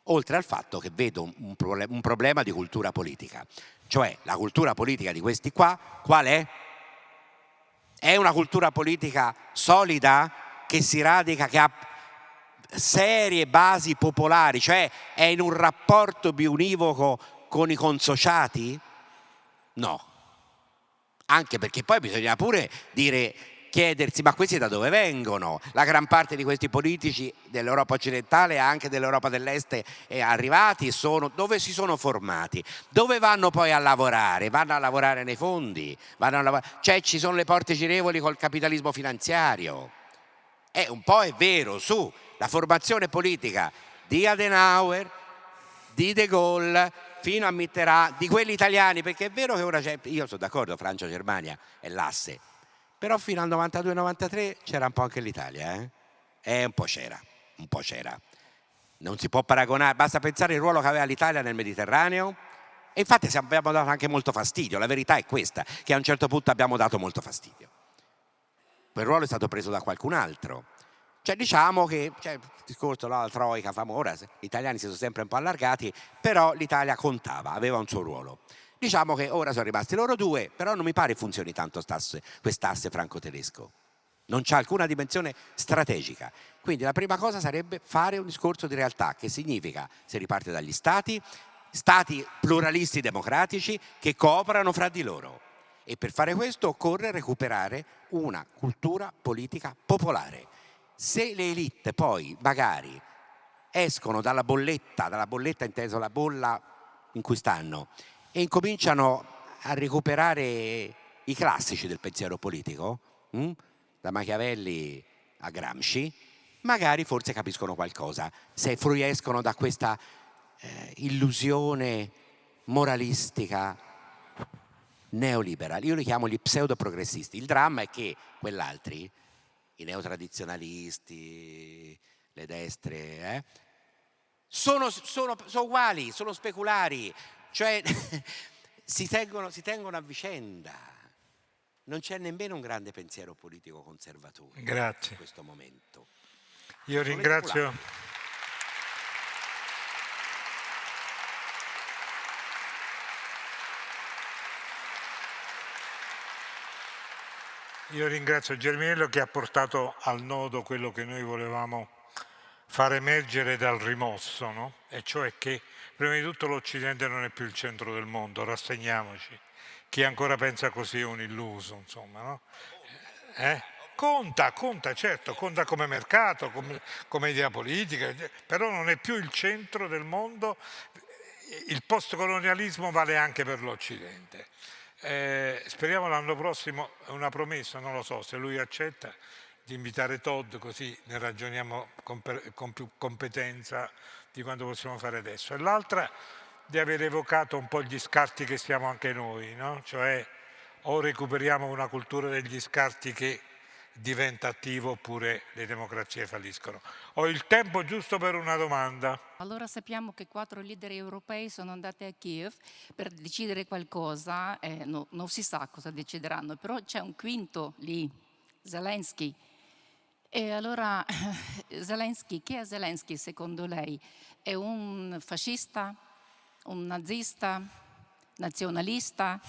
Oltre al fatto che vedo un problema di cultura politica. Cioè la cultura politica di questi qua, qual è? È una cultura politica solida che si radica, che ha serie basi popolari, cioè è in un rapporto biunivoco con i consociati? No. Anche perché poi bisogna pure chiedersi, ma questi da dove vengono? La gran parte di questi politici dell'Europa occidentale e anche dell'Europa dell'Est arrivati dove si sono formati? Dove vanno poi a lavorare? Vanno a lavorare nei fondi? Cioè ci sono le porte girevoli col capitalismo finanziario. Un po' è vero, la formazione politica di Adenauer, di De Gaulle, fino a Mitterrand, di quelli italiani, perché è vero che ora io sono d'accordo, Francia-Germania è l'asse, però fino al 92-93 c'era un po' anche l'Italia, un po' c'era. Non si può paragonare, basta pensare al ruolo che aveva l'Italia nel Mediterraneo, e infatti abbiamo dato anche molto fastidio, la verità è questa, che a un certo punto abbiamo dato molto fastidio. Quel ruolo è stato preso da qualcun altro. Cioè diciamo che il discorso della Troica famosa, gli italiani si sono sempre un po' allargati, però l'Italia contava, aveva un suo ruolo. Diciamo che ora sono rimasti loro due, però non mi pare funzioni tanto quest'asse franco-tedesco. Non c'ha alcuna dimensione strategica. Quindi la prima cosa sarebbe fare un discorso di realtà, che significa, se riparte dagli stati pluralisti democratici che cooperano fra di loro. E per fare questo occorre recuperare una cultura politica popolare. Se le elite poi magari escono dalla bolletta inteso la bolla in cui stanno, e incominciano a recuperare i classici del pensiero politico, da Machiavelli a Gramsci, magari forse capiscono qualcosa, se fruiscono da questa illusione moralistica neoliberale. Io li chiamo gli pseudo-progressisti. Il dramma è che quell'altri, i neotradizionalisti, le destre, sono uguali, sono speculari, cioè si tengono a vicenda. Non c'è nemmeno un grande pensiero politico conservatore in questo momento. Io ringrazio. Io ringrazio Germinello che ha portato al nodo quello che noi volevamo far emergere dal rimosso, no? E cioè che prima di tutto l'Occidente non è più il centro del mondo, rassegniamoci. Chi ancora pensa così è un illuso, insomma, no? Conta, certo, conta come mercato, come idea politica, però non è più il centro del mondo. Il postcolonialismo vale anche per l'Occidente. Speriamo l'anno prossimo, è una promessa, non lo so, se lui accetta, di invitare Todd, così ne ragioniamo con più competenza di quanto possiamo fare adesso. E l'altra, di aver evocato un po' gli scarti che siamo anche noi, no? Cioè o recuperiamo una cultura degli scarti che diventa attivo oppure le democrazie falliscono. Ho il tempo giusto per una domanda. Allora sappiamo che 4 leader europei sono andati a Kiev per decidere qualcosa, non si sa cosa decideranno, però c'è un quinto lì, Zelensky. E allora Zelensky, chi è Zelensky secondo lei? È un fascista, un nazista, nazionalista,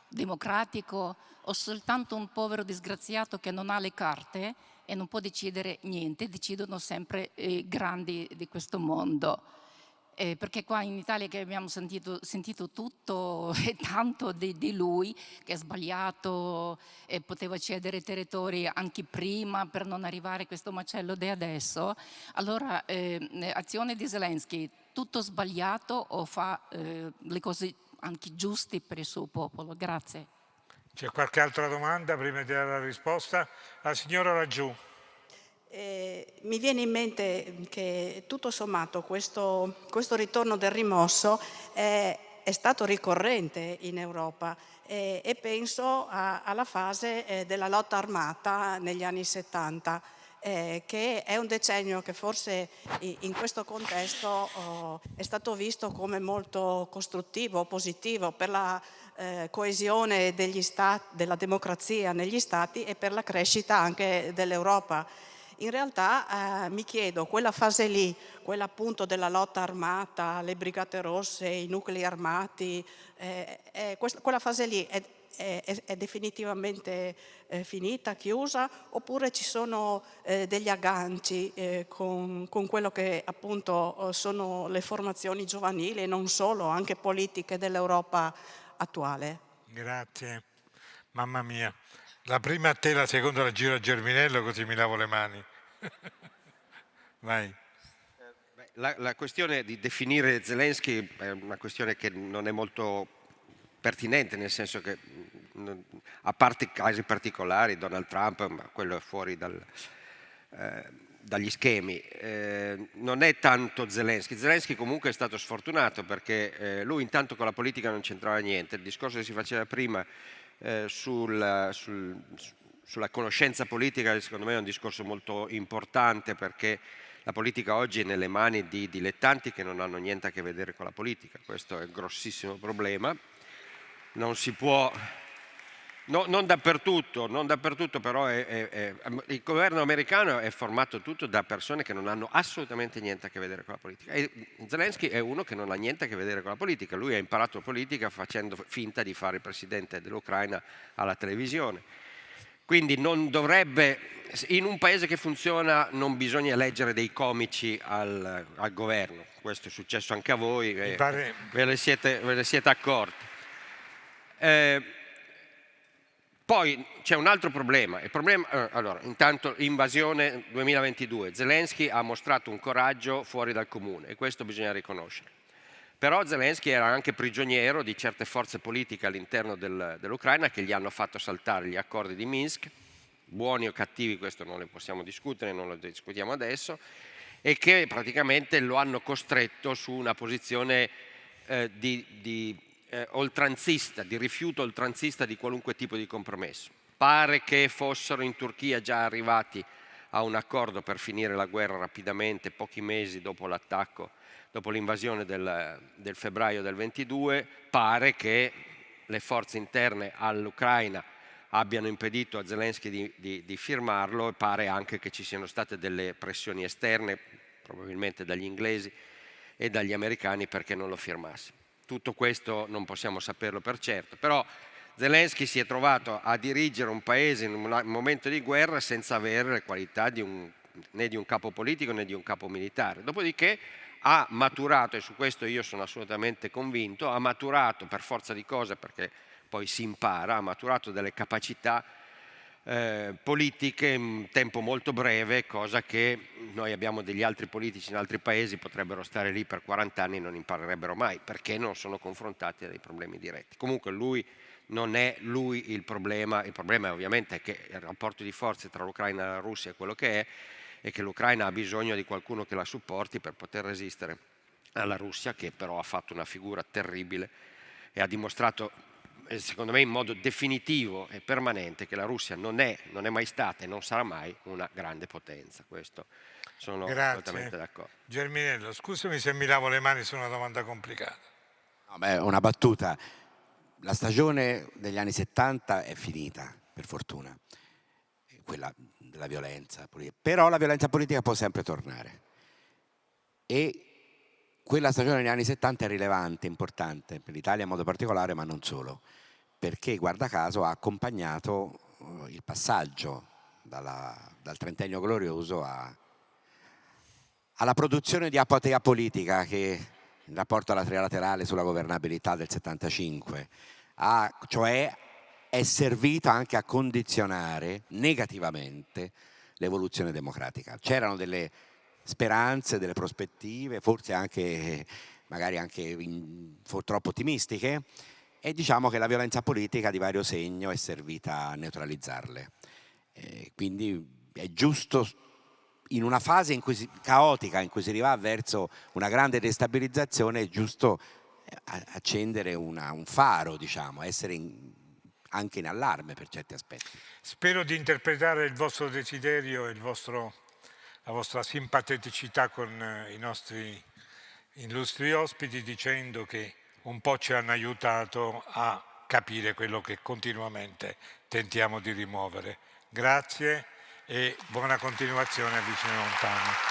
democratico o soltanto un povero disgraziato che non ha le carte e non può decidere niente, decidono sempre i grandi di questo mondo. Perché qua in Italia che abbiamo sentito tutto e tanto di lui, che è sbagliato, e poteva cedere territori anche prima per non arrivare a questo macello di adesso. Allora, azione di Zelensky, tutto sbagliato o fa le cose anche giuste per il suo popolo? Grazie. C'è qualche altra domanda prima di dare la risposta? La signora laggiù. Mi viene in mente che tutto sommato questo ritorno del rimosso è stato ricorrente in Europa e penso alla fase della lotta armata negli anni 70, che è un decennio che forse in questo contesto è stato visto come molto costruttivo, positivo per la coesione degli stati, della democrazia negli stati e per la crescita anche dell'Europa. In realtà mi chiedo, quella fase lì, quella appunto della lotta armata, le brigate rosse, i nuclei armati, quella fase lì è definitivamente finita, chiusa, oppure ci sono degli agganci con quello che appunto sono le formazioni giovanili e non solo, anche politiche dell'Europa attuale? Grazie, mamma mia. La prima a te, la seconda la giro a Germinello, così mi lavo le mani. Vai. La questione di definire Zelensky è una questione che non è molto pertinente, nel senso che, a parte casi particolari, Donald Trump, ma quello è fuori dagli schemi, non è tanto Zelensky. Zelensky comunque è stato sfortunato perché lui intanto con la politica non c'entrava niente. Il discorso che si faceva prima sulla conoscenza politica, secondo me è un discorso molto importante, perché la politica oggi è nelle mani di dilettanti che non hanno niente a che vedere con la politica. Questo è un grossissimo problema. Non si può, non dappertutto, però il governo americano è formato tutto da persone che non hanno assolutamente niente a che vedere con la politica. E Zelensky è uno che non ha niente a che vedere con la politica. Lui ha imparato politica facendo finta di fare il presidente dell'Ucraina alla televisione. Quindi non dovrebbe, in un paese che funziona non bisogna eleggere dei comici al governo. Questo è successo anche a voi, ve ne siete accorti. Poi c'è un altro problema. Allora, intanto invasione 2022, Zelensky ha mostrato un coraggio fuori dal comune e questo bisogna riconoscere. Però Zelensky era anche prigioniero di certe forze politiche all'interno dell'Ucraina che gli hanno fatto saltare gli accordi di Minsk, buoni o cattivi, questo non ne possiamo discutere, non lo discutiamo adesso, e che praticamente lo hanno costretto su una posizione oltranzista, di rifiuto oltranzista di qualunque tipo di compromesso. Pare che fossero in Turchia già arrivati a un accordo per finire la guerra rapidamente, pochi mesi dopo l'attacco, dopo l'invasione del febbraio del 22, pare che le forze interne all'Ucraina abbiano impedito a Zelensky di firmarlo e pare anche che ci siano state delle pressioni esterne, probabilmente dagli inglesi e dagli americani, perché non lo firmasse. Tutto questo non possiamo saperlo per certo, però Zelensky si è trovato a dirigere un paese in un momento di guerra senza avere le qualità né di un capo politico né di un capo militare. Dopodiché ha maturato, e su questo io sono assolutamente convinto, ha maturato per forza di cose, perché poi si impara, ha maturato delle capacità politiche in un tempo molto breve, cosa che noi abbiamo degli altri politici in altri paesi, potrebbero stare lì per 40 anni e non imparerebbero mai, perché non sono confrontati a dei problemi diretti. Comunque lui non è lui il problema è ovviamente che il rapporto di forze tra l'Ucraina e la Russia è quello che è, e che l'Ucraina ha bisogno di qualcuno che la supporti per poter resistere alla Russia, che però ha fatto una figura terribile e ha dimostrato, secondo me in modo definitivo e permanente, che la Russia non è mai stata e non sarà mai una grande potenza. Questo sono assolutamente d'accordo. Germinello, scusami se mi lavo le mani su una domanda complicata. No, beh, una battuta. La stagione degli anni 70 è finita, per fortuna, quella della violenza politica. Però la violenza politica può sempre tornare. E quella stagione degli anni 70 è rilevante, importante, per l'Italia in modo particolare, ma non solo, perché guarda caso ha accompagnato il passaggio dal trentennio glorioso alla produzione di apotea politica che in rapporto alla trilaterale sulla governabilità del 75 cioè è servita anche a condizionare negativamente l'evoluzione democratica. C'erano delle speranze, delle prospettive, forse anche magari anche troppo ottimistiche, e diciamo che la violenza politica di vario segno è servita a neutralizzarle. Quindi è giusto, in una fase caotica in cui si arriva verso una grande destabilizzazione, è giusto accendere un faro, diciamo, essere anche in allarme per certi aspetti. Spero di interpretare il vostro desiderio e la vostra simpaticità con i nostri illustri ospiti, dicendo che un po' ci hanno aiutato a capire quello che continuamente tentiamo di rimuovere. Grazie e buona continuazione a Vicino Lontano.